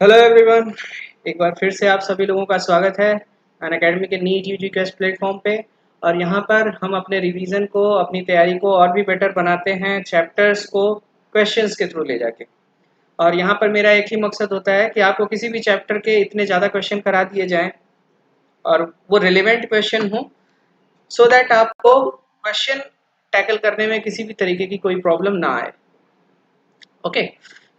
Hello everyone, एक बार फिर से आप सभी लोगों का स्वागत है अनअकैडमी के नीट यूजी क्वेस्ट प्लेटफॉर्म पे। और यहाँ पर हम अपने रिवीजन को, अपनी तैयारी को और भी बेटर बनाते हैं चैप्टर्स को क्वेश्चंस के थ्रू ले जाके। और यहाँ पर मेरा एक ही मकसद होता है कि आपको किसी भी चैप्टर के इतने ज़्यादा क्वेश्चन करा दिए जाएँ और वो रिलेवेंट क्वेश्चन हो, सो दैट आपको क्वेश्चन टैकल करने में किसी भी तरीके की कोई प्रॉब्लम ना आए। ओके,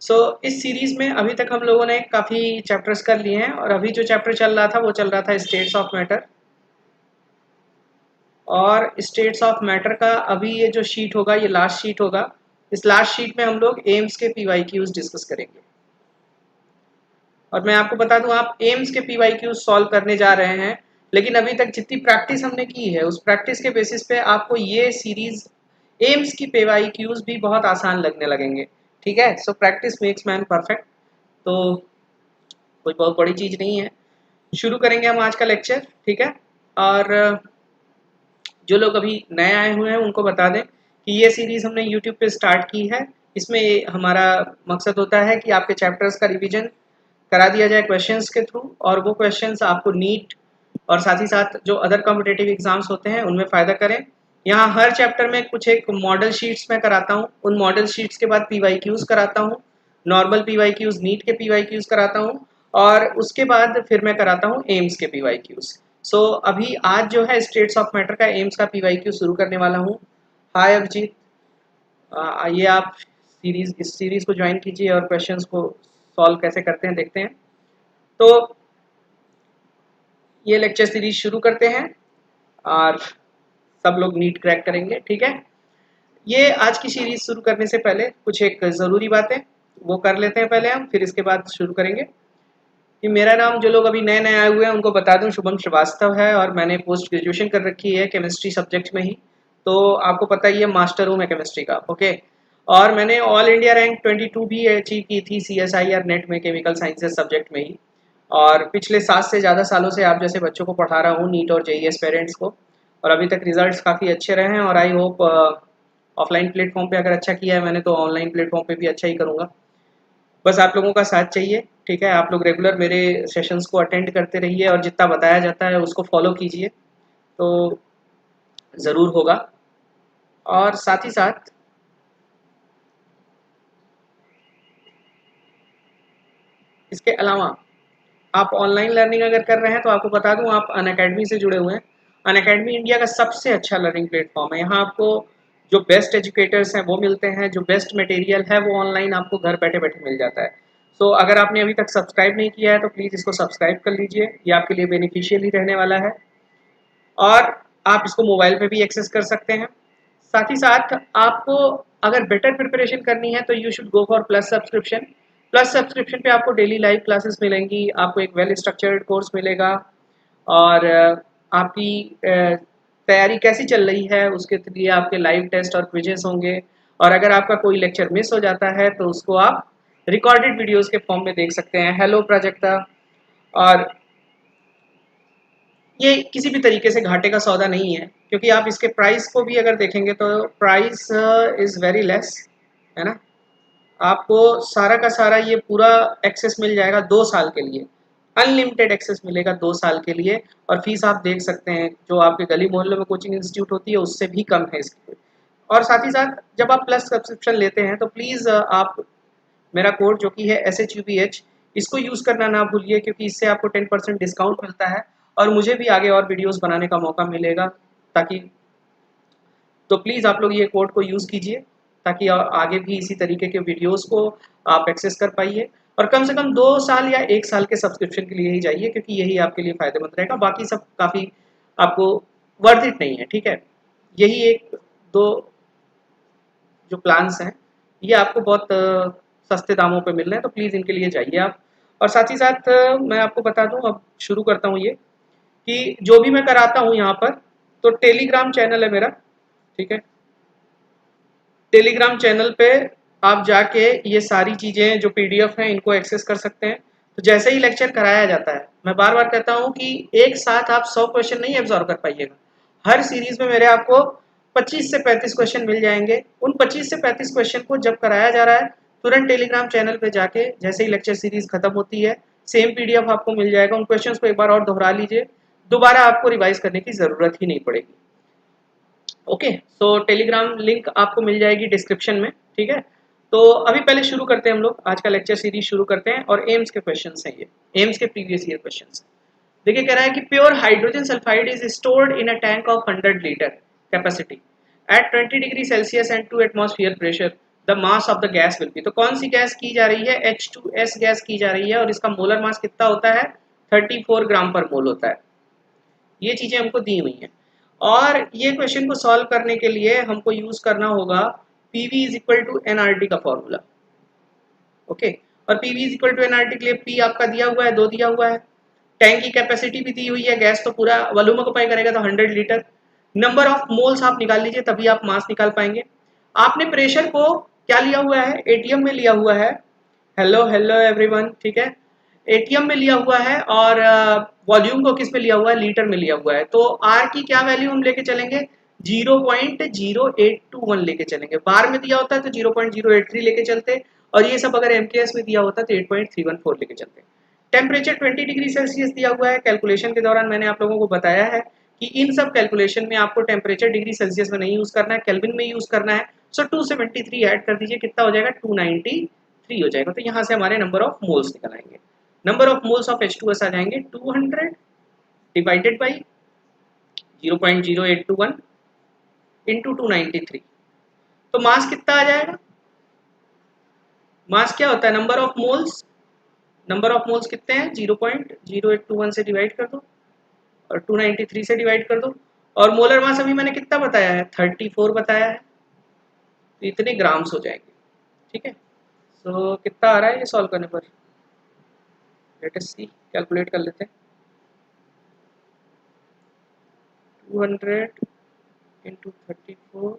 सो इस सीरीज में अभी तक हम लोगों ने काफ़ी चैप्टर्स कर लिए हैं और अभी जो चैप्टर चल रहा था वो चल रहा था स्टेट्स ऑफ मैटर। और स्टेट्स ऑफ मैटर का अभी ये जो शीट होगा, ये लास्ट शीट होगा। इस लास्ट शीट में हम लोग एम्स के पीवाईक्यूज डिस्कस करेंगे। और मैं आपको बता दूं, आप एम्स के पीवाईक्यूज सॉल्व करने जा रहे हैं, लेकिन अभी तक जितनी प्रैक्टिस हमने की है उस प्रैक्टिस के बेसिस पे आपको ये सीरीज एम्स की पीवाईक्यूज भी बहुत आसान लगने लगेंगे। ठीक है, so practice makes man perfect. तो कोई बहुत बड़ी चीज़ नहीं है। शुरू करेंगे हम आज का लेक्चर, ठीक है। और जो लोग अभी नए आए हुए हैं उनको बता दें कि ये सीरीज़ हमने यूट्यूब पे स्टार्ट की है। इसमें हमारा मकसद होता है कि आपके चैप्टर्स का रिवीजन करा दिया जाए क्वेश्चंस के थ्रू, और वो क्वेश्चंस आपको नीट और साथ ही साथ जो अदर कॉम्पिटेटिव एग्जाम्स होते हैं उनमें फ़ायदा करें। यहाँ हर चैप्टर में कुछ एक मॉडल शीट्स में कराता हूँ, उन मॉडल शीट्स के बाद पीवाईक्यूज कराता हूँ, नॉर्मल पीवाईक्यूज, नीट के पीवाईक्यूज कराता हूँ, और उसके बाद फिर मैं कराता हूँ एम्स के पीवाईक्यूज। सो अभी आज जो है स्टेट्स ऑफ मैटर का एम्स का पीवाईक्यू शुरू करने वाला हूँ। हाय अभिजीत, आइए आप इस सीरीज को ज्वाइन कीजिए और क्वेश्चंस को सॉल्व कैसे करते हैं देखते हैं। तो ये लेक्चर सीरीज शुरू करते हैं और सब लोग नीट क्रैक करेंगे, ठीक है। ये आज की सीरीज शुरू करने से पहले कुछ एक ज़रूरी बातें वो कर लेते हैं पहले हम, फिर इसके बाद शुरू करेंगे। कि मेरा नाम, जो लोग अभी नए नए आए हुए हैं उनको बता दूं, शुभम श्रीवास्तव है और मैंने पोस्ट ग्रेजुएशन कर रखी है केमिस्ट्री सब्जेक्ट में ही। तो आपको पता ही है, मास्टर हूँ मैं केमिस्ट्री का, ओके। और मैंने ऑल इंडिया रैंक 22 भी अचीव की थी CSIR नेट में, केमिकल साइंसेज सब्जेक्ट में ही। और पिछले 7 से ज़्यादा सालों से आप जैसे बच्चों को पढ़ा रहा हूँ, नीट और JEE एस्पिरेंट्स को। और अभी तक रिजल्ट्स काफ़ी अच्छे रहे हैं और आई होप ऑफलाइन प्लेटफॉर्म पे अगर अच्छा किया है मैंने, तो ऑनलाइन प्लेटफॉर्म पे भी अच्छा ही करूँगा। बस आप लोगों का साथ चाहिए, ठीक है। आप लोग रेगुलर मेरे सेशंस को अटेंड करते रहिए और जितना बताया जाता है उसको फॉलो कीजिए, तो ज़रूर होगा। और साथ ही साथ इसके अलावा आप ऑनलाइन लर्निंग अगर कर रहे हैं तो आपको बता दूं, आप अनअकैडमी से जुड़े हुए हैं। अनअकैडमी इंडिया का सबसे अच्छा लर्निंग प्लेटफॉर्म है। यहाँ आपको जो बेस्ट एजुकेटर्स हैं वो मिलते हैं, जो बेस्ट मटेरियल है वो ऑनलाइन आपको घर बैठे बैठे मिल जाता है। सो अगर आपने अभी तक सब्सक्राइब नहीं किया है तो प्लीज़ इसको सब्सक्राइब कर लीजिए, ये आपके लिए बेनिफिशियल ही रहने वाला है। और आप इसको मोबाइल पे भी एक्सेस कर सकते हैं। साथ ही साथ आपको अगर बेटर प्रिपरेशन करनी है तो you should go for plus subscription. Plus subscription पे आपको डेली लाइव क्लासेस मिलेंगी, आपको एक वेल स्ट्रक्चर्ड कोर्स मिलेगा, और आपकी तैयारी कैसी चल रही है उसके लिए आपके लाइव टेस्ट और क्विजेस होंगे। और अगर आपका कोई लेक्चर मिस हो जाता है तो उसको आप रिकॉर्डेड वीडियोस के फॉर्म में देख सकते हैं। हेलो प्राजक्ता। और ये किसी भी तरीके से घाटे का सौदा नहीं है, क्योंकि आप इसके प्राइस को भी अगर देखेंगे तो प्राइस इज़ वेरी लेस, है ना। आपको सारा का सारा ये पूरा एक्सेस मिल जाएगा 2 साल के लिए, अनलिमिटेड एक्सेस मिलेगा 2 साल के लिए। और फीस आप देख सकते हैं, जो आपके गली मोहल्लों में कोचिंग इंस्टीट्यूट होती है उससे भी कम है इसकी। और साथ ही साथ जब आप प्लस सब्सक्रिप्शन लेते हैं तो प्लीज़ आप मेरा कोड जो कि है SHUBH, इसको यूज़ करना ना भूलिए, क्योंकि इससे आपको 10% डिस्काउंट मिलता है और मुझे भी आगे और वीडियोस बनाने का मौका मिलेगा। ताकि तो प्लीज़ आप लोग ये कोड को यूज़ कीजिए, ताकि आगे भी इसी तरीके के वीडियोस को आप एक्सेस कर पाइए। और कम से कम 2 साल या 1 साल के सब्सक्रिप्शन के लिए ही जाइए, क्योंकि यही आपके लिए फ़ायदेमंद रहेगा। बाकी सब काफ़ी आपको वर्थ इट नहीं है, ठीक है। यही एक दो जो प्लान्स हैं ये आपको बहुत सस्ते दामों पे मिल रहे हैं, तो प्लीज़ इनके लिए जाइए आप। और साथ ही साथ मैं आपको बता दूं, अब शुरू करता हूं ये, कि जो भी मैं कराता हूं यहाँ पर, तो टेलीग्राम चैनल है मेरा, ठीक है। टेलीग्राम चैनल पे आप जाके ये सारी चीज़ें जो PDF हैं इनको एक्सेस कर सकते हैं। तो जैसे ही लेक्चर कराया जाता है, मैं बार बार कहता हूँ कि एक साथ आप 100 क्वेश्चन नहीं एब्जॉर्व कर पाइएगा। हर सीरीज में मेरे आपको 25 से 35 क्वेश्चन मिल जाएंगे। उन 25 से 35 क्वेश्चन को जब कराया जा रहा है तुरंत टेलीग्राम चैनल पे जाके जैसे ही लेक्चर सीरीज खत्म होती है सेम पीडीएफ आपको मिल जाएगा। उन क्वेश्चंस को एक बार और दोहरा लीजिए, दोबारा आपको रिवाइज करने की जरूरत ही नहीं पड़ेगी। ओके, सो टेलीग्राम लिंक आपको मिल जाएगी डिस्क्रिप्शन में, ठीक है। तो अभी पहले शुरू करते हैं, हम लोग आज का लेक्चर सीरीज शुरू करते हैं और एम्स के क्वेश्चंस हैं, ये एम्स के प्रीवियस ईयर क्वेश्चंस। देखिए कह रहा है कि pure hydrogen sulphide is stored in a tank of 100 litre capacity eight 20 degree Celsius and 2 atmosphere pressure, the mass of the gas will be. तो कौन सी गैस की जा रही है? H2S गैस की जा रही है और इसका मोलर मास कितना होता है? 34 ग्राम पर मोल होता है। ये चीजें हमको दी हुई हैं और ये क्वेश्चन को सॉल्व करने के लिए हमको यूज करना होगा PV is equal to NRT का फॉर्मूला। ओके, और PV is equal to NRT के लिए P आपका दिया हुआ है, 2 दिया हुआ है, टैंक की कैपेसिटी भी दी हुई है, गैस तो पूरा वॉल्यूम ऑक्यूपाई करेगा तो 100 लीटर, नंबर ऑफ मोल्स आप निकाल लीजिए तभी आप मास निकाल पाएंगे। आपने प्रेशर को क्या लिया हुआ है? एटीएम में लिया हुआ है। हेलो हेलो एवरीवन, ठीक है, एटीएम में लिया हुआ है और वॉल्यूम को किस में लिया हुआ है? लीटर में लिया हुआ है। तो आर की क्या वैल्यू हम लेके चलेंगे? 0.0821 लेके चलेंगे। बार में दिया होता है तो 0.083 लेके चलते और ये सब अगर एमकेएस में दिया होता तो 8.314 लेके चलते। टेम्परेचर 20 डिग्री सेल्सियस दिया हुआ है। कैलकुलेशन के दौरान मैंने आप लोगों को बताया है कि इन सब कैलकुलेशन में आपको टेम्परेचर डिग्री सेल्सियस में नहीं यूज करना है, केल्विन में यूज करना है। सो 273 ऐड कर दीजिए, कितना हो जाएगा? 293 हो जाएगा। तो यहाँ से हमारे नंबर ऑफ मोल्स निकल आएंगे। Number of moles of H2S आ जाएंगे 200 डिवाइडेड बाई 0.0821 इंटू 293। तो मास कितना आ जाएगा? मास क्या होता है? Number of moles. Number of moles कितने हैं? 0.0821 से डिवाइड कर दो और 293 से डिवाइड कर दो और मोलर मास अभी मैंने कितना बताया है? 34 बताया है। तो इतने ग्राम्स हो जाएंगे, ठीक है। सो कितना आ रहा है ये सॉल्व करने पर? लेट अस सी, कैलकुलेट कर लेते हैं। 200 into 34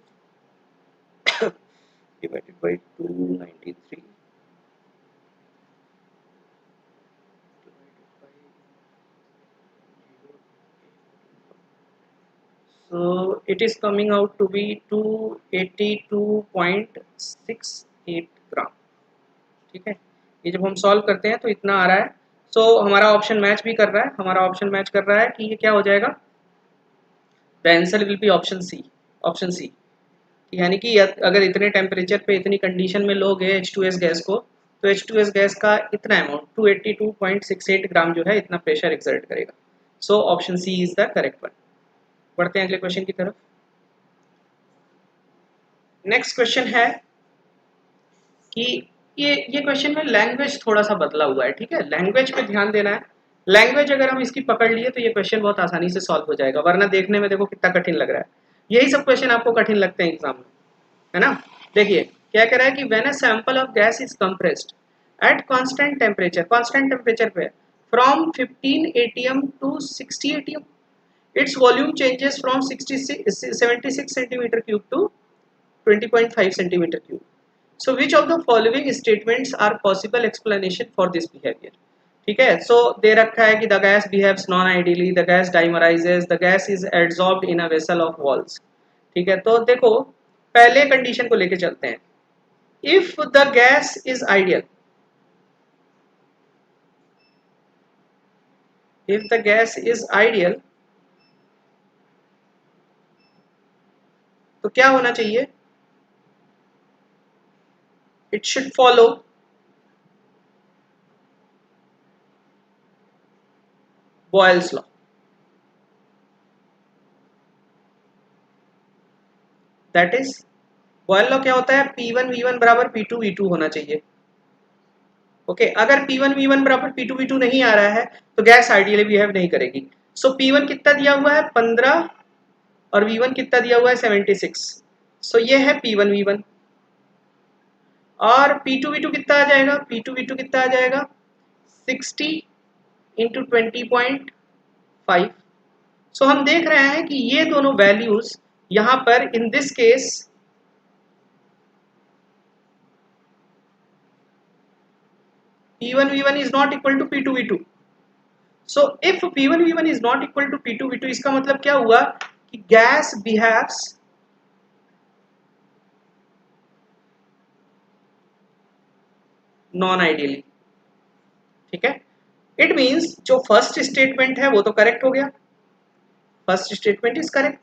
divided by 293 divided by 0. So it is coming out to be 282.68 ग्राम, ठीक है। ये जब हम सॉल्व करते हैं तो इतना आ रहा है। सो हमारा ऑप्शन मैच भी कर रहा है, हमारा ऑप्शन मैच कर रहा है कि ये क्या हो जाएगा? The answer will be option C, option C. यानी कि अगर इतने टेम्परेचर पे इतनी कंडीशन में लोगे H2S गैस को तो H2S गैस का इतना अमाउंट 282.68 ग्राम जो है इतना प्रेशर एक्सर्ट करेगा। So option C is the correct one. बढ़ते हैं अगले क्वेश्चन की तरफ। नेक्स्ट क्वेश्चन है कि ये क्वेश्चन में लैंग्वेज थोड़ा सा बदला हुआ है, ठीक है। लैंग्वेज पे ध्यान देना है। लैंग्वेज अगर हम इसकी पकड़ लिए तो ये क्वेश्चन बहुत आसानी से सॉल्व हो जाएगा, वरना देखने में देखो कितना कठिन लग रहा है। यही सब क्वेश्चन आपको कठिन लगते हैं एग्जाम में, है ना। देखिए क्या कह रहा है कि when a sample of gas is compressed at constant temperature पे from 15 atm to 60 atm, it's volume changes from 76 centimetre cube to 20.5 centimetre cube. So which of the following statements are possible explanation for this behaviour, ठीक है। So दे रखा है कि the gas behaves non ideally, the gas dimerises, the gas is adsorbed in a vessel of walls, ठीक है। तो देखो पहले कंडीशन को लेके चलते हैं। If the gas is ideal, if the gas is ideal तो क्या होना चाहिए? It should follow Boyle's law. That is Boyle law क्या होता है? P1 V1 बराबर P2 V2 होना चाहिए। ओके अगर P1 V1 बराबर P2 V2 नहीं आ रहा है तो गैस आइडियली बिहेव नहीं करेगी। सो P1 कितना दिया हुआ है? 15 और V1 कितना दिया हुआ है? 76। सो ये है P1 V1 और P2 V2 कितना आ जाएगा? P2 V2 कितना आ जाएगा? 60 इंटू 20.5। सो हम देख रहे हैं कि ये दोनों वैल्यूज यहां पर in this case P1 V1 is not equal to P2 V2. So if P1 V1 is not equal to P2 V2 इसका मतलब क्या हुआ कि गैस नॉन आइडियली, ठीक है। इट मीन्स जो फर्स्ट स्टेटमेंट है वो तो करेक्ट हो गया, first statement is correct.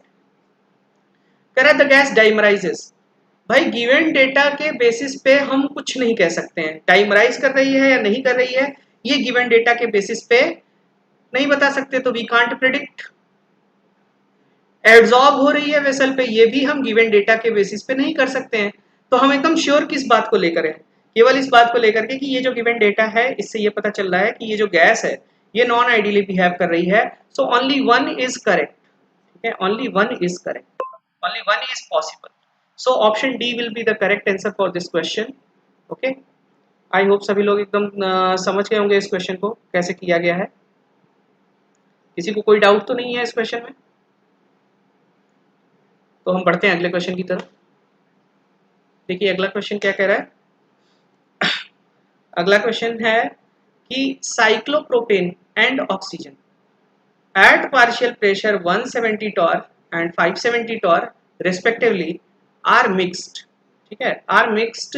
Correct, the gas dimerises. भाई गिवन डेटा के बेसिस पे हम कुछ नहीं कह सकते हैं, डाइमराइज कर रही है या नहीं कर रही है, ये गिवन डेटा के बेसिस पे नहीं बता सकते, तो वी कांट प्रेडिक्ट। एब्जॉर्ब हो रही है वेसल पे, ये भी हम गिवन डेटा के बेसिस पे नहीं कर सकते हैं। तो हम एकदम श्योर किस बात को लेकर है, केवल इस बात को लेकर के कि ये जो गिवन डेटा है इससे ये पता चल रहा है कि ये जो गैस है ये नॉन आइडियली बिहेव कर रही है। So only one is correct, ठीक है, only one is correct, only one is possible. So option D will be the correct answer for this question. Okay, I hope सभी लोग एकदम समझ गए होंगे इस क्वेश्चन को कैसे किया गया है। किसी को कोई डाउट तो नहीं है इस क्वेश्चन में? तो हम बढ़ते हैं अगले क्वेश्चन की तरफ। देखिए अगला क्वेश्चन क्या कह रहा है। अगला क्वेश्चन है कि cyclopropane and oxygen at partial pressure 170 torr and 570 torr respectively are mixed, ठीक है, are mixed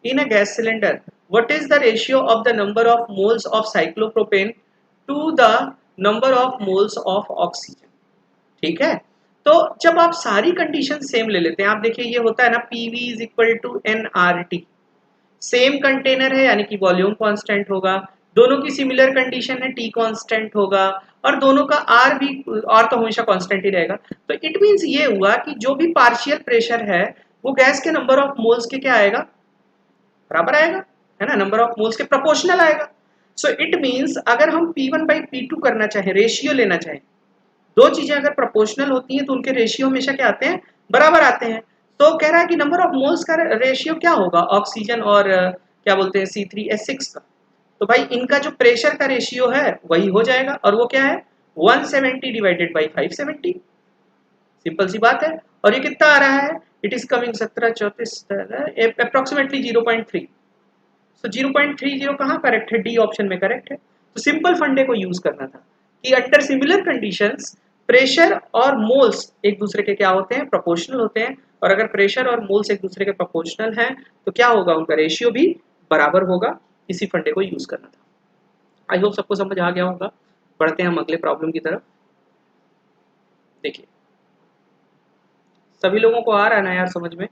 in a gas cylinder. What is the ratio of the number of moles of cyclopropane to the number of moles of oxygen? ठीक है, तो जब आप सारी condition same ले लेते हैं, आप देखिए ये होता है ना PV is equal to nRT, same container है यानी कि वॉल्यूम कांस्टेंट होगा, दोनों की सिमिलर कंडीशन है T कांस्टेंट होगा, और दोनों का R भी, R तो हमेशा कांस्टेंट ही रहेगा। तो इट मींस ये हुआ कि जो भी पार्शियल प्रेशर है वो गैस के नंबर ऑफ मोल्स के क्या आएगा, बराबर आएगा, है ना, नंबर ऑफ मोल्स के प्रोपोर्शनल आएगा। सो इट मींस अगर हम P1 बाई P2 करना चाहें, रेशियो लेना चाहें, दो चीजें अगर प्रोपोर्शनल होती हैं तो उनके रेशियो हमेशा क्या आते हैं, बराबर आते हैं। तो कह रहा है कि नंबर ऑफ मोल्स का रेशियो क्या होगा ऑक्सीजन और क्या बोलते हैं C3H6 का। तो भाई इनका जो प्रेशर का रेशियो है वही हो जाएगा, और वो क्या है 170 डिवाइडेड बाई 570, सिंपल सी बात है। और ये कितना आ रहा है, इट इज कमिंग 17 34 अप्रोक्सीमेटली 0.3। सो 0.30 कहाँ करेक्ट है, डी ऑप्शन में करेक्ट है। तो सिंपल फंडे को यूज करना था कि अंडर सिमिलर कंडीशंस प्रेशर और मोल्स एक दूसरे के क्या होते हैं, प्रोपोर्शनल होते हैं, और अगर प्रेशर और मोल्स एक दूसरे के प्रोपोर्शनल हैं तो क्या होगा, उनका रेशियो भी बराबर होगा। इसी फंडे को यूज करना था। आई होप सबको समझ आ गया होगा। बढ़ते हैं हम अगले प्रॉब्लम की तरफ। देखिए सभी लोगों को आ रहा है ना यार समझ में?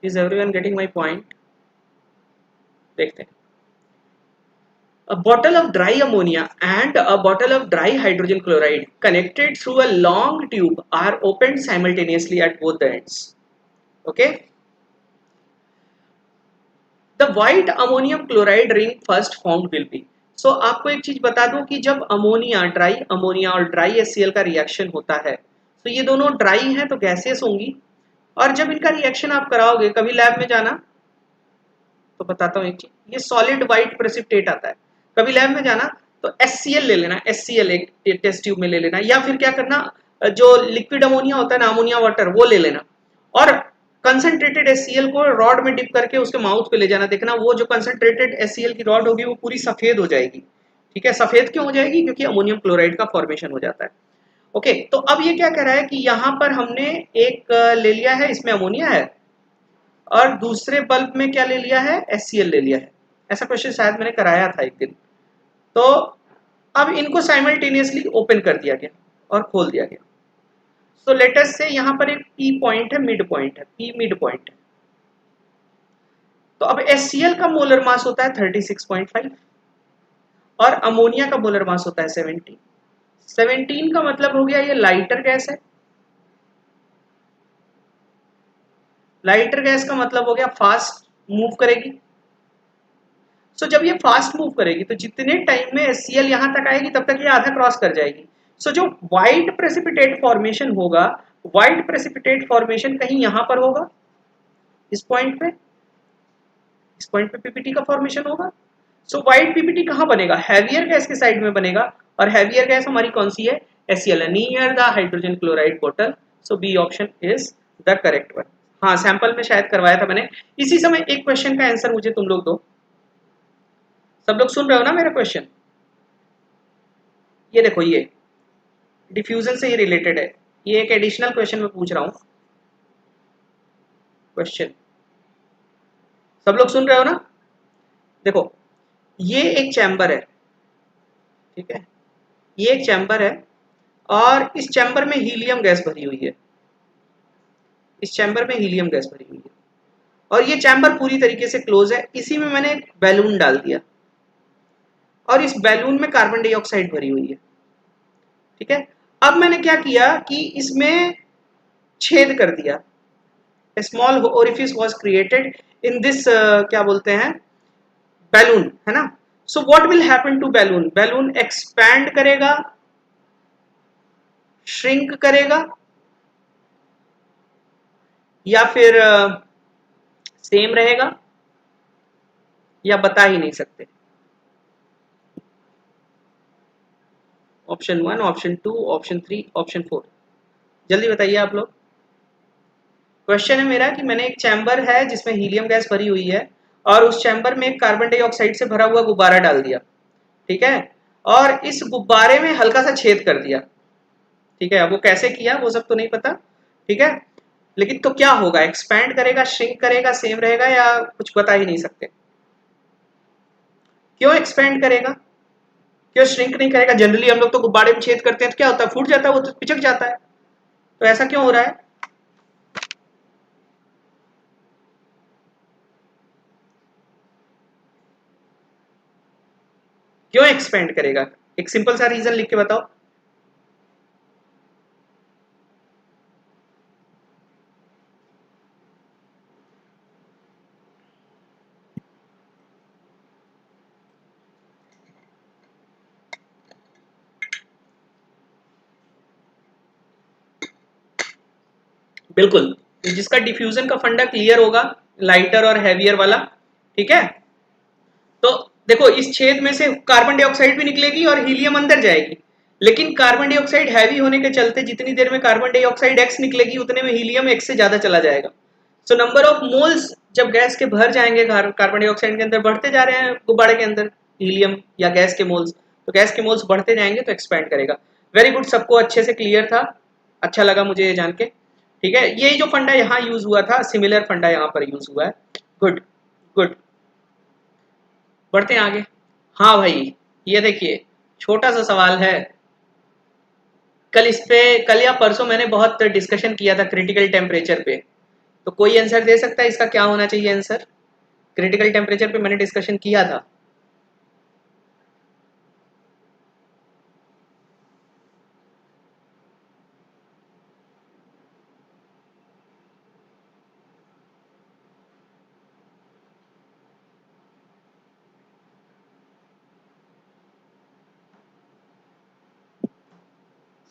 Is everyone getting my point? देखते हैं। A bottle of dry ammonia and a bottle of dry hydrogen chloride connected through a long tube are opened simultaneously at both the ends. Okay. The white ammonium chloride ring first formed will be. So आपको एक चीज बता दूं कि जब ammonia, dry ammonia और dry HCl का reaction होता है तो ये दोनों ड्राई हैं तो गैसेस होंगी, और जब इनका रिएक्शन आप कराओगे, कभी लैब में जाना तो बताता हूँ एक चीज, ये सॉलिड व्हाइट प्रेसिपिटेट आता है, कभी लैब में जाना तो HCl ले लेना, HCl एक टेस्ट ट्यूब में ले लेना, या फिर क्या करना, जो लिक्विड अमोनिया होता है ना, अमोनिया वाटर, वो ले लेना, और कंसंट्रेटेड HCl को रॉड में डिप करके उसके माउथ पे ले जाना। देखना वो जो कंसंट्रेटेड HCl की रॉड होगी वो पूरी सफेद हो जाएगी। ठीक है, सफेद क्यों हो जाएगी, क्योंकि अमोनियम क्लोराइड का फॉर्मेशन हो जाता है। ओके, तो अब ये क्या कह रहा है कि यहाँ पर हमने एक ले लिया है, इसमें अमोनिया है, और दूसरे बल्ब में क्या ले लिया है, HCl ले लिया है। ऐसा क्वेश्चन शायद मैंने कराया था एक दिन। तो अब इनको साइमल्टेनियसली ओपन कर दिया गया और खोल दिया गया। सो लेट अस से यहाँ पर एक P पॉइंट है, मिड पॉइंट है, P मिड पॉइंट है। तो अब HCl का मोलर मास होता है 36.5 और अमोनिया का मोलर मास होता है 17। 17 का मतलब हो गया ये लाइटर गैस है, लाइटर गैस का मतलब हो गया फास्ट मूव करेगी। सो जब ये फास्ट मूव करेगी तो जितने टाइम में HCl यहां तक आएगी तब तक ये आधा क्रॉस कर जाएगी। सो जो व्हाइट प्रेसिपिटेट फॉर्मेशन होगा, व्हाइट प्रेसिपिटेट फॉर्मेशन कहीं यहां पर होगा, इस पॉइंट पे, इस पॉइंट पे पीपीटी का फॉर्मेशन होगा। सो व्हाइट पीपीटी कहां बनेगा, हैवियर गैस के साइड में बनेगा, और हैवियर गैस हमारी कौन सी है, HCl, near the hydrogen chloride bottle. So B option is the correct one. हाँ, सैंपल में शायद करवाया था मैंने। इसी समय एक क्वेश्चन का आंसर मुझे तुम लोग दो। सब लोग सुन रहे हो ना मेरा क्वेश्चन? ये देखो, ये डिफ्यूजन से ही रिलेटेड है, ये एक एडिशनल क्वेश्चन में पूछ रहा हूं। क्वेश्चन। सब लोग सुन रहे हो ना? देखो, ये एक चैम्बर है, ठीक है, ये एक चैम्बर है और इस चैम्बर में हीलियम गैस भरी हुई है, इस चैम्बर में हीलियम गैस भरी हुई है और ये चैम्बर पूरी तरीके से क्लोज है। इसी में मैंने एक बैलून डाल दिया और इस बैलून में कार्बन डाइऑक्साइड भरी हुई है, ठीक है। अब मैंने क्या किया कि इसमें छेद कर दिया, small orifice was created in this क्या बोलते हैं, बैलून, है ना। So what will happen to balloon, balloon expand करेगा, श्रिंक करेगा या फिर सेम रहेगा, या बता ही नहीं सकते। ऑप्शन 1, ऑप्शन 2, ऑप्शन 3, ऑप्शन 4, जल्दी बताइए आप लोग। क्वेश्चन है मेरा कि मैंने एक चैम्बर है जिसमें हीलियम गैस भरी हुई है और उस चैम्बर में एक कार्बन डाइऑक्साइड से भरा हुआ गुब्बारा डाल दिया, ठीक है, और इस गुब्बारे में हल्का सा छेद कर दिया, ठीक है। अब वो कैसे किया वो सब तो नहीं पता, ठीक है, लेकिन तो क्या होगा, एक्सपैंड करेगा, श्रिंक करेगा, सेम रहेगा, या कुछ बता ही नहीं सकते। क्यों एक्सपैंड करेगा, क्यों श्रिंक नहीं करेगा? जनरली हम लोग तो गुब्बारे में छेद करते हैं तो क्या होता है, फूट जाता है, वो तो पिचक जाता है, तो ऐसा क्यों हो रहा है? क्यों एक्सपेंड करेगा? एक सिंपल सा रीजन लिख के बताओ। बिल्कुल, जिसका डिफ्यूजन का फंडा क्लियर होगा, लाइटर और हैवियर वाला, ठीक है। तो देखो, इस छेद में से कार्बन डाइऑक्साइड भी निकलेगी और हीलियम अंदर जाएगी, लेकिन कार्बन डाइऑक्साइड हैवी होने के चलते जितनी देर में कार्बन डाइऑक्साइड एक्स निकलेगी उतने में हीलियम एक्स से ज्यादा चला जाएगा। सो नंबर ऑफ मोल्स जब गैस के भर जाएंगे कार्बन डाइऑक्साइड के अंदर, बढ़ते जा रहे हैं गुब्बारे के अंदर हीलियम या गैस के मोल्स, तो गैस के मोल्स बढ़ते जाएंगे तो एक्सपैंड करेगा। वेरी गुड, सबको अच्छे से क्लियर था, अच्छा लगा मुझे ये जान के, ठीक है। ये जो फंडा यहाँ यूज हुआ था, सिमिलर फंडा यहाँ पर यूज हुआ है। गुड गुड, बढ़ते हैं आगे। हाँ भाई, ये देखिए छोटा सा सवाल है, कल इस पे, कल या परसों मैंने बहुत डिस्कशन किया था क्रिटिकल टेम्परेचर पे, तो कोई आंसर दे सकता है इसका क्या होना चाहिए आंसर? क्रिटिकल टेम्परेचर पे मैंने डिस्कशन किया था।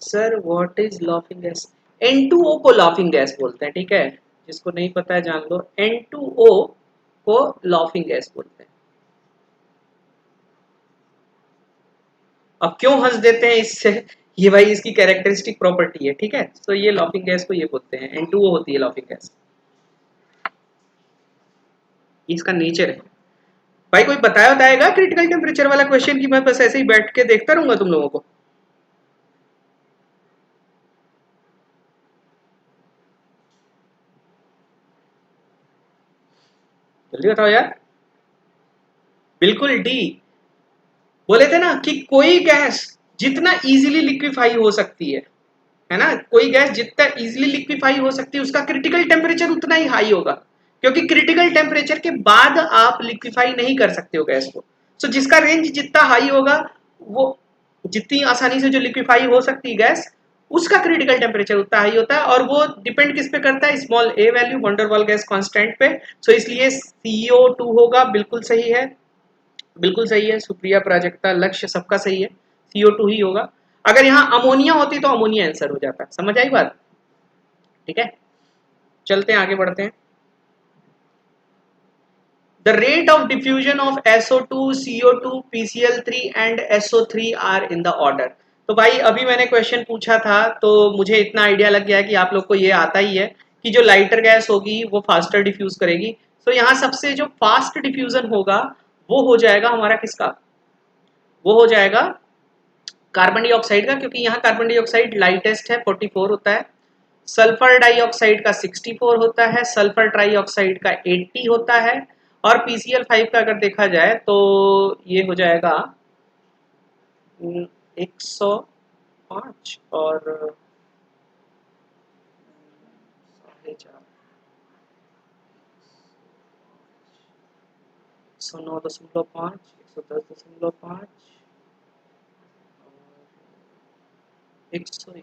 Sir what is laughing gas? N2O को लॉफिंग गैस बोलते हैं, ठीक है, जिसको नहीं पता है जान लो, N2O को लॉफिंग गैस बोलते हैं। अब क्यों हंस देते हैं इससे, ये भाई इसकी कैरेक्टरिस्टिक प्रॉपर्टी है, ठीक है। तो ये लॉफिंग गैस को ये बोलते हैं, N2O होती है लॉफिंग गैस, इसका नेचर है। भाई कोई बताएगा क्रिटिकल टेम्परेचर वाला क्वेश्चन की मैं बस ऐसे ही बैठ के देखता रहूंगा तुम लोगों को? जल्दी बताओ यार। बिल्कुल डी, बोले थे ना कि कोई गैस जितना इजीली लिक्विफाई हो सकती है ना, कोई गैस जितना इजीली लिक्विफाई हो सकती है उसका क्रिटिकल टेम्परेचर उतना ही हाई होगा, क्योंकि क्रिटिकल टेम्परेचर के बाद आप लिक्विफाई नहीं कर सकते हो गैस को। सो जिसका रेंज जितना हाई होगा, वो जितनी आसानी से जो लिक्विफाई हो सकती है गैस, उसका क्रिटिकल टेम्परेचर उतना हाई होता है, और वो डिपेंड किस पे करता है, स्मॉल ए वैल्यू, वंडरवाल गैस कांस्टेंट पे। सो इसलिए CO2 होगा, बिल्कुल सही है, बिल्कुल सही है, सुप्रिया, प्राजक्ता, लक्ष्य, सबका सही है, CO2 ही होगा। अगर यहाँ अमोनिया होती तो अमोनिया आंसर हो जाता, समझ आई बात, ठीक है। चलते हैं आगे, बढ़ते हैं। The rate of diffusion of SO2, CO2, PCl3 and SO3 are in the order. तो भाई अभी मैंने क्वेश्चन पूछा था तो मुझे इतना आइडिया लग गया है कि आप लोग को ये आता ही है कि जो लाइटर गैस होगी वो फास्टर डिफ्यूज करेगी। तो यहाँ सबसे जो फास्ट डिफ्यूजन होगा वो हो जाएगा हमारा किसका, वो हो जाएगा कार्बन डाइऑक्साइड का, क्योंकि यहाँ कार्बन डाइऑक्साइड लाइटेस्ट है, 44 होता है। सल्फर डाइऑक्साइड का 64 होता है, सल्फर ट्राइऑक्साइड का 80 होता है, और PCl5 का अगर देखा जाए तो ये हो जाएगा 105 और 4.5, 109.5, 110.5, 141।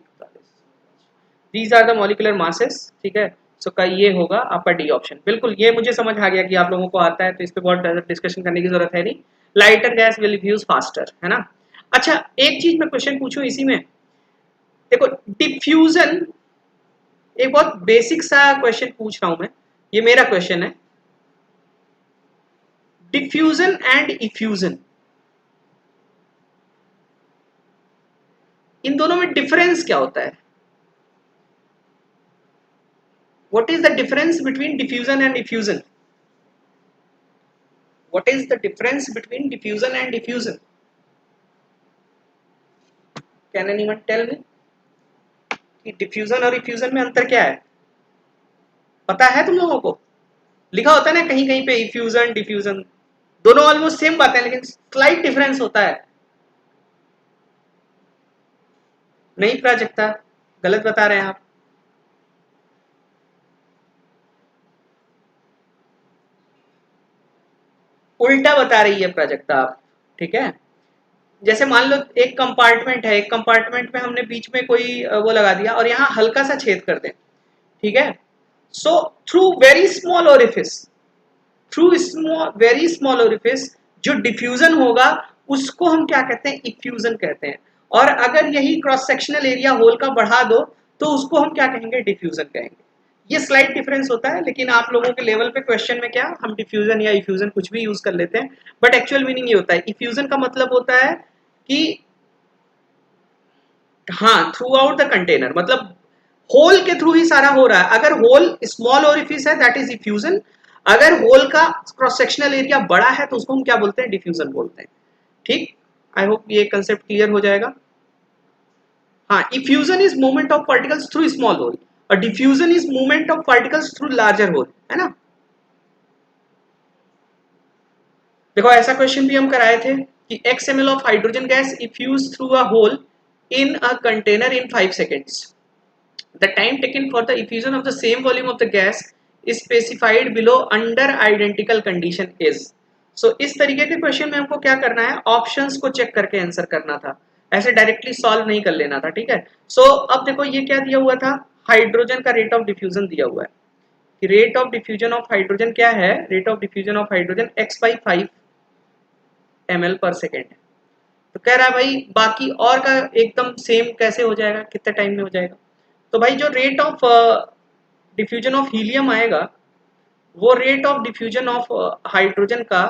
These are the molecular masses, ठीक है। सो का ये होगा आपका डी ऑप्शन। बिल्कुल ये मुझे समझ आ गया कि आप लोगों को आता है, तो इस पे बहुत डिस्कशन करने की जरूरत है नहीं। Lighter gas will fuse faster, है ना। अच्छा एक चीज मैं क्वेश्चन पूछूं इसी में, देखो डिफ्यूजन, एक बहुत बेसिक सा क्वेश्चन पूछ रहा हूं मैं, ये मेरा क्वेश्चन है। डिफ्यूजन एंड इफ्यूजन, इन दोनों में डिफरेंस क्या होता है? What is the difference between diffusion and diffusion? What is the difference between diffusion and diffusion? Can anyone tell me कि diffusion और diffusion में अंतर क्या है? पता है तुम लोगों को? लिखा होता है ना कहीं कहीं पे diffusion diffusion, दोनों ऑलमोस्ट सेम बात है लेकिन स्लाइट डिफरेंस होता है। नहीं प्राजक्ता, गलत बता रहे हैं आप। उल्टा बता रही है प्राजक्ता आप, ठीक है। जैसे मान लो एक कंपार्टमेंट है, एक कंपार्टमेंट में हमने बीच में कोई वो लगा दिया और यहाँ हल्का सा छेद कर दें, ठीक है। So through very small orifice, through very small orifice जो डिफ्यूजन होगा उसको हम क्या कहते हैं? इफ्यूजन कहते हैं। और अगर यही क्रॉस सेक्शनल एरिया होल का बढ़ा दो तो उसको हम क्या कहेंगे? डिफ्यूजन कहेंगे। ये स्लाइट डिफरेंस होता है, लेकिन आप लोगों के लेवल पे क्वेश्चन में क्या हम डिफ्यूजन या इफ्यूजन कुछ भी यूज कर लेते हैं, बट एक्चुअल मीनिंग ये होता है। इफ्यूजन का मतलब होता है कि हाँ थ्रू आउट द कंटेनर, मतलब होल के थ्रू ही सारा हो रहा है। अगर होल स्मॉल ओरिफिस है दैट इज इफ्यूजन, अगर होल का क्रॉस सेक्शनल एरिया बड़ा है तो उसको हम क्या बोलते हैं? डिफ्यूजन बोलते हैं। ठीक, आई होप ये कंसेप्ट क्लियर हो जाएगा। हाँ, effusion is movement of particles through small hole और diffusion is movement of particles through larger hole, है ना। देखो ऐसा क्वेश्चन भी हम कराए थे कि x ml of hydrogen gas effuse through a hole in a container in 5 seconds. The time taken for the effusion of the same volume of the gas is specified below under identical condition is. So इस तरीके के question में हमको क्या करना है? Options को check करके आंसर करना था, ऐसे डायरेक्टली सॉल्व नहीं कर लेना था, ठीक है। सो अब देखो ये क्या दिया हुआ था? हाइड्रोजन का रेट ऑफ डिफ्यूजन दिया हुआ है कि rate of diffusion of hydrogen क्या है? Rate of diffusion of hydrogen x/5 ml पर सेकेंड है। तो कह रहा है भाई बाकी और का एकदम सेम कैसे हो जाएगा, कितने टाइम में हो जाएगा? तो भाई जो rate of diffusion of helium आएगा वो rate of diffusion of hydrogen का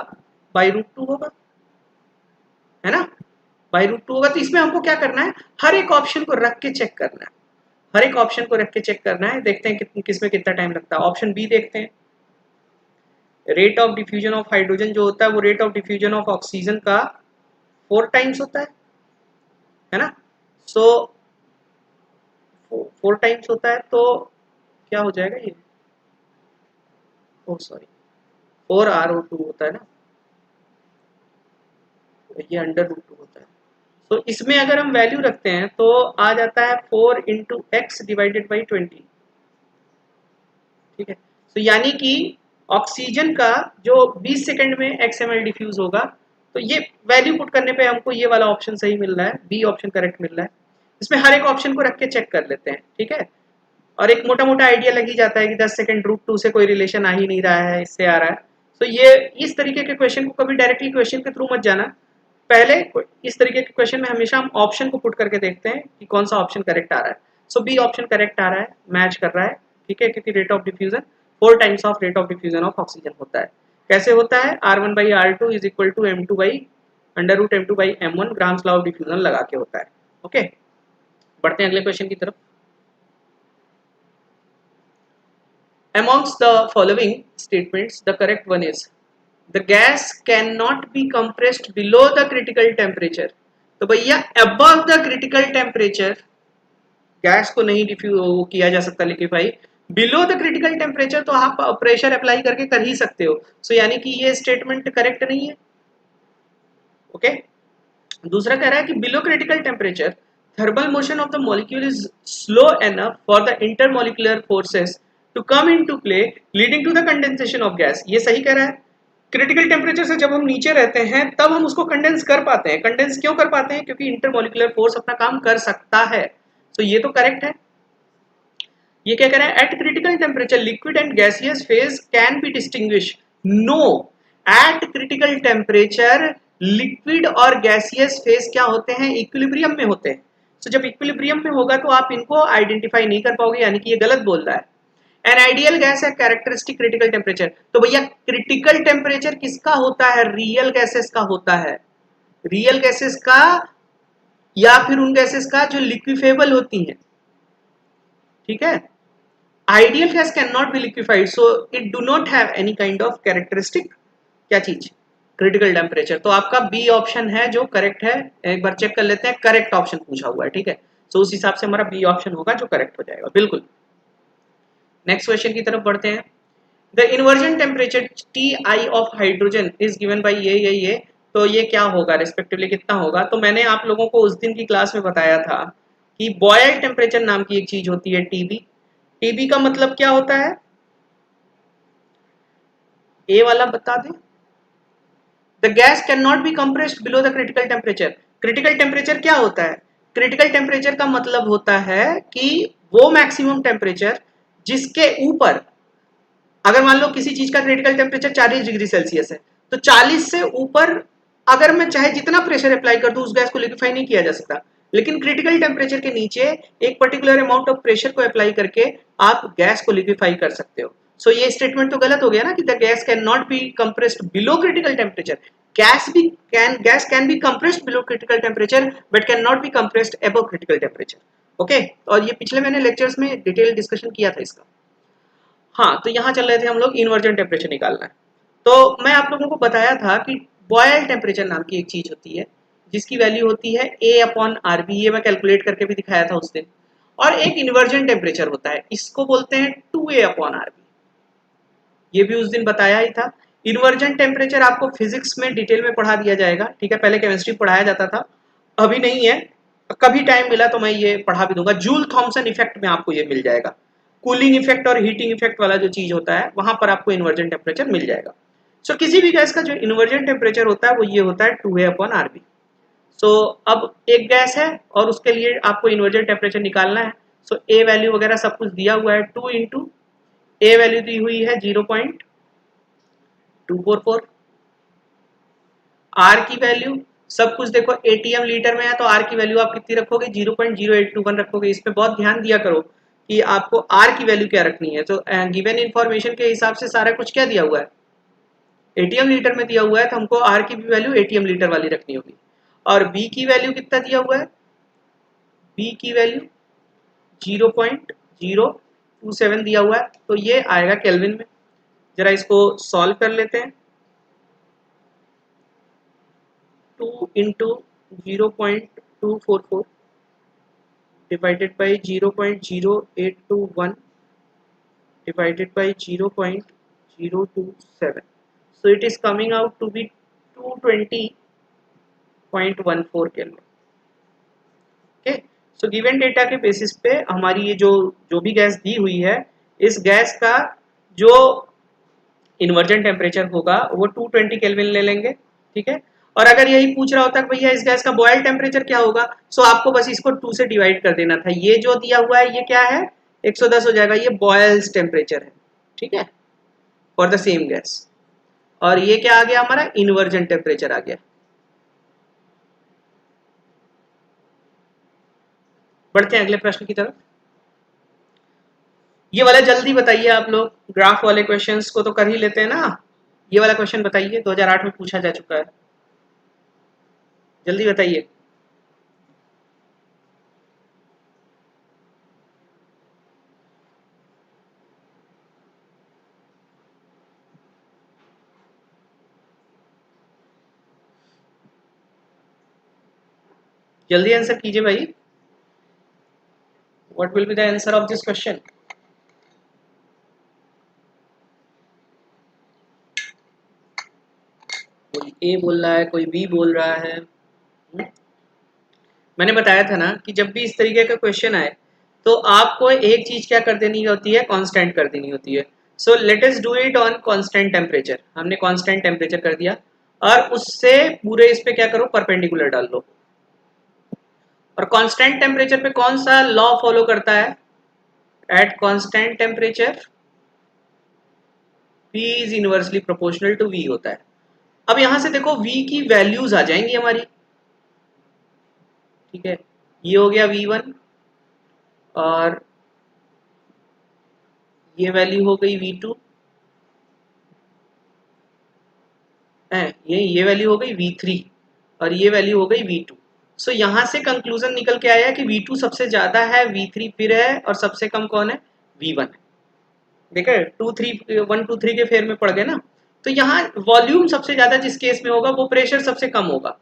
√2 होगा, है ना। √2 होगा। तो इसमें हमको क्या करना है? हर एक ऑप्शन को रख के चेक करना है, हर एक ऑप्शन को रख के चेक करना है। देखते हैं किसमें कितना टाइम लगता है। ऑप्शन बी देखते हैं, rate of diffusion of hydrogen जो होता है वो rate of diffusion of oxygen का 4 टाइम्स होता है ना। सो 4 टाइम्स होता है तो क्या हो जाएगा ये? ओ सॉरी, 4RO2 होता है ना, ये √2 होता है। तो इसमें अगर हम वैल्यू रखते हैं तो आ जाता है 4 × x डिवाइडेड बाई 20, ठीक है। तो यानी कि ऑक्सीजन का जो 20 सेकंड में x ml डिफ्यूज होगा, तो ये वैल्यू पुट करने पे हमको ये वाला ऑप्शन सही मिल रहा है, बी ऑप्शन करेक्ट मिल रहा है। इसमें हर एक ऑप्शन को रख के चेक कर लेते हैं, ठीक है। और एक मोटा मोटा आइडिया लग ही जाता है कि 10 सेकंड √2 से कोई रिलेशन आ ही नहीं रहा है, इससे आ रहा है। तो ये इस तरीके के क्वेश्चन को कभी डायरेक्टली क्वेश्चन के थ्रू मत जाना, पहले इस तरीके के क्वेश्चन में हमेशा हम ऑप्शन को पुट करके देखते हैं कि कौन सा ऑप्शन करेक्ट आ रहा है। सो बी ऑप्शन करेक्ट आ रहा है, मैच कर रहा है, ठीक है, क्योंकि rate of diffusion 4 times of rate of diffusion of oxygen होता है। कैसे होता है? R1/R2 is equal to M2/√M2/M1 Graham's law of diffusion लगा के होता है। ओके, बढ़ते हैं अगले क्वेश्चन की तरफ। Amongst the following statements, the correct one is the gas cannot be compressed below the critical temperature. तो भैया above the critical temperature gas को नहीं डिफ्यूज किया जा सकता liquefy below the critical temperature, तो आप प्रेशर अप्लाई करके कर ही सकते हो। सो यानी कि ये स्टेटमेंट करेक्ट नहीं है। ओके, दूसरा कह रहा है कि below critical temperature thermal motion of the molecule is slow enough for the intermolecular forces to come into play leading to the condensation of gas. ये सही कह रहा है। क्रिटिकल टेम्परेचर से जब हम नीचे रहते हैं तब हम उसको कंडेंस कर पाते हैं। कंडेंस क्यों कर पाते हैं? क्योंकि इंटरमोलिकुलर फोर्स अपना काम कर सकता है। तो ये तो करेक्ट है। ये क्या कह रहा है? At critical temperature liquid and gaseous phase can be distinguish. No, at critical temperature liquid और गैसियस फेज क्या होते हैं? इक्विलिब्रियम में होते हैं। तो जब इक्विलिब्रियम में होगा तो आप इनको आइडेंटिफाई नहीं कर पाओगे, यानी कि ये गलत बोल रहा है। एन आइडियल गैस है कैरेक्टरिस्टिक क्रिटिकल टेम्परेचर। तो भैया क्रिटिकल टेम्परेचर किसका होता है? रियल गैसेस का होता है। रियल गैसेस का, या फिर उन गैसेस का जो लिक्विफेबल होती हैं। ठीक है, ideal gas can not be liquefied, so it do not have any kind of characteristic क्या चीज? Critical temperature. तो आपका बी ऑप्शन है जो करेक्ट है। एक बार चेक कर लेते हैं, करेक्ट ऑप्शन पूछा हुआ है। ठीक है, तो उस हिसाब से हमारा बी ऑप्शन होगा जो करेक्ट हो जाएगा। बिल्कुल। नेक्स्ट क्वेश्चन की तरफ बढ़ते हैं। The inversion temperature T I of hydrogen is given by ये, तो ये क्या होगा रिस्पेक्टिवली, कितना होगा? तो मैंने आप लोगों को उस दिन की क्लास में बताया था कि बॉयल टेम्परेचर नाम की एक चीज होती है, टीबी। टीबी का मतलब क्या होता है? ए वाला बता दें। The gas can not B compressed below the critical temperature. Critical temperature क्या होता है? क्रिटिकल टेम्परेचर का मतलब होता है कि वो मैक्सिमम टेम्परेचर जिसके ऊपर, अगर मान लो किसी चीज का क्रिटिकल टेम्परेचर 40 डिग्री सेल्सियस है, तो 40 से ऊपर अगर मैं चाहे जितना प्रेशर अप्लाई कर दूं उस गैस को लिक्विफाई नहीं किया जा सकता। लेकिन क्रिटिकल टेम्परेचर के नीचे एक पर्टिकुलर अमाउंट ऑफ प्रेशर को अप्लाई करके आप गैस को लिक्विफाई कर सकते हो। सो ये स्टेटमेंट तो गलत हो गया ना कि the gas can not B compressed below critical temperature. Gas can be compressed below critical temperature but can not B compressed above critical temperature. Okay, और ये पिछले मैंने लेक्चर्स में डिटेल डिस्कशन किया था इसका। हाँ, तो यहाँ चल रहे थे हम लोग इन्वर्जन टेम्परेचर निकालना है। तो मैं आप लोगों को बताया था कि बॉयल टेम्परेचर नाम की एक चीज होती है जिसकी वैल्यू होती है ए अपॉन आर बी। ये मैं कैलकुलेट करके भी दिखाया था उस दिन। और एक इन्वर्जन टेम्परेचर होता है, इसको बोलते हैं 2A अपॉन आर बी। ये भी उस दिन बताया ही था। इन्वर्जन टेम्परेचर आपको फिजिक्स में डिटेल में पढ़ा दिया जाएगा। ठीक है, पहले केमिस्ट्री पढ़ाया जाता था, अभी नहीं है। कभी टाइम मिला तो मैं ये पढ़ा भी दूंगा। जूल थॉमसन इफेक्ट में आपको ये मिल जाएगा। कूलिंग इफेक्ट और हीटिंग इफेक्ट वाला जो चीज होता है वहां पर आपको इन्वर्जन टेम्परेचर मिल जाएगा। सो किसी भी गैस का जो इन्वर्जन टेम्परेचर होता है वो ये होता है 2A अपॉन आर बी। सो अब एक गैस है और उसके लिए आपको इन्वर्जन टेम्परेचर निकालना है। सो ए वैल्यू वगैरह सब कुछ दिया हुआ है। 2 इंटू ए वैल्यू दी हुई है 0.244। आर की वैल्यू सब कुछ देखो, एटीएम लीटर में है तो आर की वैल्यू आप कितनी रखोगे? 0.0821 रखोगे। इस पे बहुत ध्यान दिया करो कि आपको आर की वैल्यू क्या रखनी है। तो गिवन इंफॉर्मेशन के हिसाब से सारा कुछ क्या दिया हुआ है? एटीएम लीटर में दिया हुआ है, तो हमको आर की भी वैल्यू एटीएम लीटर वाली रखनी होगी। और बी की वैल्यू कितना दिया हुआ है? बी की वैल्यू 0.027 दिया हुआ है, तो ये आएगा केल्विन में। जरा इसको सॉल्व कर लेते हैं। 2 into 0.244 divided by 0.0821 divided by 0.027. So it is coming out to be 220.14 Kelvin. Okay. So given data के बेसिस पे हमारी ये जो भी गैस दी हुई है, इस गैस का जो इन्वर्जन टेम्परेचर होगा वो 220 केल्विन ले लेंगे। ठीक है, और अगर यही पूछ रहा होता है भैया इस गैस का बॉयल टेम्परेचर क्या होगा, सो आपको बस इसको 2 से डिवाइड कर देना था। ये जो दिया हुआ है ये क्या है? 110 हो जाएगा। ये बॉयल्स टेम्परेचर है। ठीक है, फॉर द सेम गैस। और ये क्या आ गया? हमारा इन्वर्जन टेम्परेचर आ गया। बढ़ते हैं अगले प्रश्न की तरफ। ये वाला जल्दी बताइए आप लोग, ग्राफ वाले क्वेश्चंस को तो कर ही लेते हैं ना। ये वाला क्वेश्चन बताइए, 2008 में पूछा जा चुका है। जल्दी बताइए। जल्दी आंसर कीजिए भाई। what will be the answer of this question? कोई ए बोल रहा है, कोई बी बोल रहा है। मैंने बताया था ना कि जब भी इस तरीके का क्वेश्चन आए तो आपको एक चीज क्या कर देनी होती है, कांस्टेंट कर देनी होती है। So let us do it on constant temperature. हमने कांस्टेंट टेम्परेचर कर दिया और उससे पूरे इस पे क्या करो, परपेंडिकुलर डाल लो। और कांस्टेंट टेम्परेचर पे कौन सा लॉ फॉलो करता है? At constant temperature P is inversely proportional to V होता है। अब यहां से देखो V की वैल्यूज आ जाएंगी हमारी, ठीक है। ये हो गया V1 और ये वैल्यू हो गई V2 है, ये वैल्यू हो गई V3 और ये वैल्यू हो गई V2। सो यहां से कंक्लूजन निकल के आया कि V2 सबसे ज्यादा है, V3 फिर है और सबसे कम कौन है? V1 है। देखा 1 2 3 के फेर में पड़ गए ना। तो यहाँ वॉल्यूम सबसे ज्यादा जिस केस में होगा वो प्रेशर सबसे कम होगा,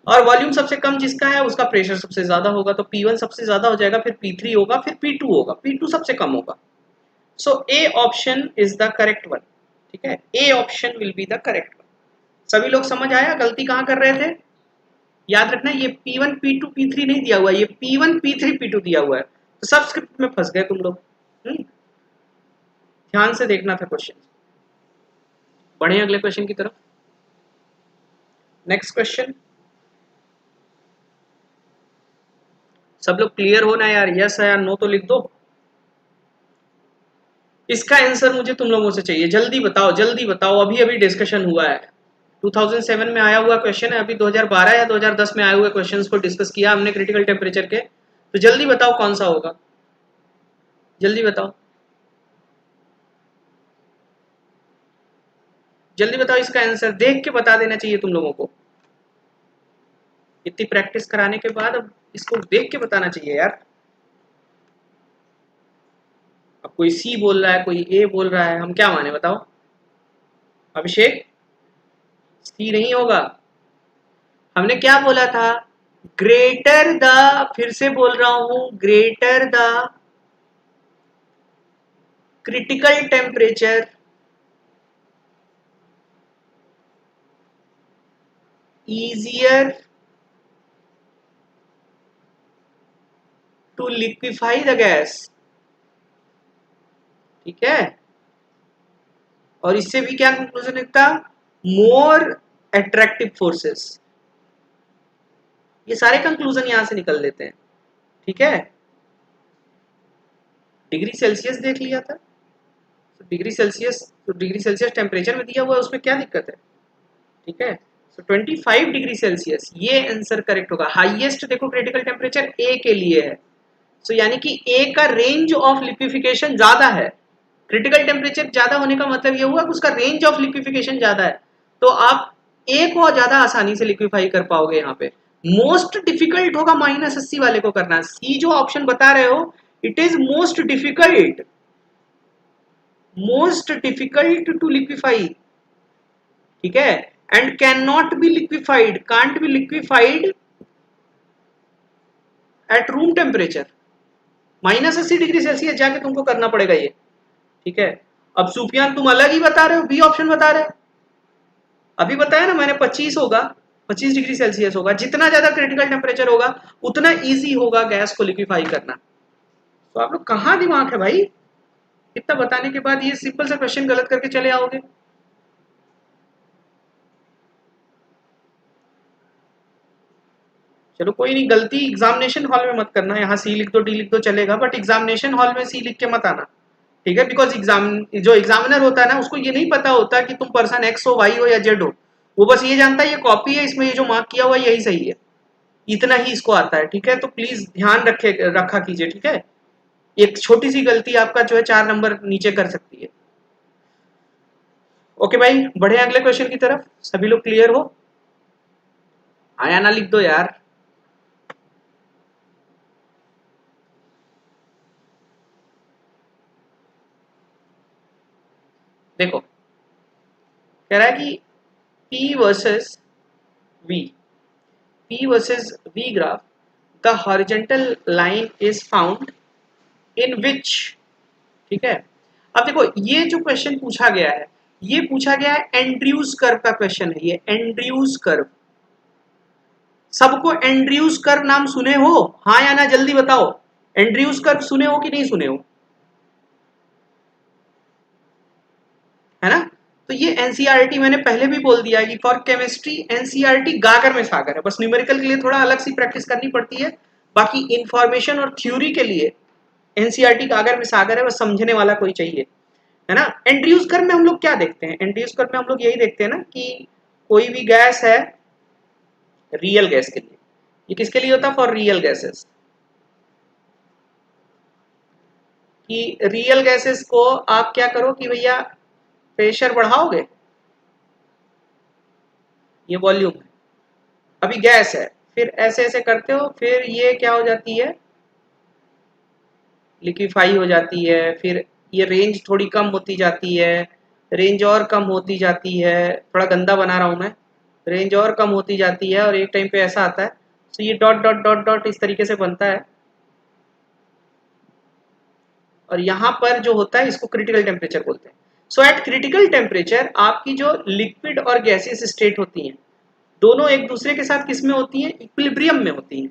और वॉल्यूम सबसे कम जिसका है उसका प्रेशर सबसे ज्यादा होगा। तो P1 सबसे ज्यादा हो जाएगा, फिर P3 होगा, फिर P2 होगा, P2 सबसे कम होगा। So A option is the correct one, ठीक है। A option will be the correct one. सभी लोग समझ आया गलती कहाँ कर रहे थे? याद रखना ये P1 P2 P3 नहीं दिया हुआ है, ये P1 P3 P2 दिया हुआ है। तो सब स्क्रिप्ट में फंस गए तुम लोग। ध्यान से देखना था क्वेश्चन। बढ़े अगले क्वेश्चन की तरफ। नेक्स्ट क्वेश्चन, सब लोग क्लियर हो ना यार? यस या नो तो लिख दो। इसका आंसर मुझे तुम लोगों से चाहिए, जल्दी बताओ जल्दी बताओ। अभी अभी डिस्कशन हुआ है, 2007 में आया हुआ क्वेश्चन है, अभी 2012 या 2010 में आए हुए क्वेश्चंस को डिस्कस किया हमने क्रिटिकल टेम्परेचर के। तो जल्दी बताओ कौन सा होगा, जल्दी बताओ जल्दी बताओ। इसका आंसर देख के बता देना चाहिए तुम लोगों को। इतनी प्रैक्टिस कराने के बाद अब इसको देख के बताना चाहिए यार। अब कोई सी बोल रहा है, कोई ए बोल रहा है, हम क्या माने बताओ? अभिषेक, सी नहीं होगा। हमने क्या बोला था? ग्रेटर द, फिर से बोल रहा हूं, greater the critical temperature easier to liquefy the gas, ठीक है। और इससे भी क्या कंक्लूजन निकलता? More attractive forces. ये सारे कंक्लूजन यहां से निकल लेते हैं, ठीक है। डिग्री सेल्सियस देख लिया था, तो डिग्री सेल्सियस टेम्परेचर में दिया हुआ है, उसमें क्या दिक्कत है, ठीक है। सो 25 डिग्री सेल्सियस ये आंसर करेक्ट होगा। हाईएस्ट देखो क्रिटिकल टेम्परेचर ए के लिए है, सो यानी कि ए का रेंज ऑफ लिक्विफिकेशन ज्यादा है। क्रिटिकल टेम्परेचर ज्यादा होने का मतलब ये हुआ कि उसका रेंज ऑफ लिक्विफिकेशन ज्यादा है, तो आप ए को ज्यादा आसानी से लिक्विफाई कर पाओगे। यहाँ पे मोस्ट डिफिकल्ट होगा -80 वाले को करना। सी जो ऑप्शन बता रहे हो, it is most difficult to liquefy, ठीक है। And can not be liquefied, can't be liquefied at room temperature. -80 degree Celsius जाके तुमको करना पड़ेगा ये, ठीक है। अब सुफियान तुम अलग ही बता रहे हो, बी ऑप्शन बता रहे हो। अभी बताया ना मैंने 25 होगा, 25 डिग्री सेल्सियस होगा। जितना ज्यादा क्रिटिकल टेम्परेचर होगा उतना इजी होगा गैस को लिक्विफाई करना। तो आप लोग कहाँ दिमाग है भाई? इतना बताने के बाद ये सिंपल सा क्वेश्चन गलत करके चले आओगे। चलो कोई नहीं, गलती एग्जामिनेशन हॉल में मत करना। यहाँ सी लिख दो डी लिख दो चलेगा, बट एग्जामिनेशन हॉल में सी लिख के मत आना, ठीक है। बिकॉज जो एग्जामिनर होता है ना, उसको ये नहीं पता होता कि तुम पर्सन एक्स हो, वाई हो या जेड हो। वो बस ये जानता है ये कॉपी है, इसमें ये जो मार्क किया हुआ यही सही है, इतना ही इसको आता है, ठीक है। तो प्लीज ध्यान रखा कीजिए, ठीक है। एक छोटी सी गलती आपका जो है 4 नंबर नीचे कर सकती है। ओके भाई, बढ़े अगले क्वेश्चन की तरफ। सभी लोग क्लियर हो? आया ना लिख दो यार। देखो कह रहा है कि P versus V, P versus V graph, the horizontal line is found इन विच, ठीक है। अब देखो ये जो क्वेश्चन पूछा गया है, ये पूछा गया है एंड्रयूज कर्व का क्वेश्चन है, ये एंड्रयूज कर्व। सबको एंड्रयूज कर्व नाम सुने हो, हाँ या ना जल्दी बताओ, एंड्रयूज कर्व सुने हो कि नहीं सुने हो, है ना। तो ये एनसीईआरटी मैंने पहले भी बोल दिया है कि फॉर केमिस्ट्री एनसीईआरटी गागर में सागर है, बस न्यूमेरिकल के लिए थोड़ा अलग सी प्रैक्टिस करनी पड़ती है, बाकी इंफॉर्मेशन और थ्योरी के लिए एनसीईआरटी गागर में सागर है, बस समझने वाला कोई चाहिए, है ना। एंड्रयूज कर्व में हम लोग क्या देखते हैं, एंड्रयूज कर्व में हम लोग यही देखते हैं ना कि कोई भी गैस है रियल गैस के लिए, ये किसके लिए होता है, फॉर रियल गैसेस, कि रियल गैसेस को आप क्या करो कि भैया प्रेशर बढ़ाओगे, ये वॉल्यूम है, अभी गैस है, फिर ऐसे ऐसे करते हो, फिर ये क्या हो जाती है, लिक्विफाई हो जाती है, फिर ये रेंज थोड़ी कम होती जाती है, रेंज और कम होती जाती है, थोड़ा गंदा बना रहा हूं मैं, रेंज और कम होती जाती है, और एक टाइम पे ऐसा आता है, तो ये डॉट डॉट डॉट डॉट इस तरीके से बनता है, और यहाँ पर जो होता है इसको क्रिटिकल टेम्परेचर बोलते हैं। सो एट क्रिटिकल टेम्परेचर आपकी जो लिक्विड और गैसियस स्टेट होती हैं, दोनों एक दूसरे के साथ किस में होती हैं, इक्विलिब्रियम में होती हैं,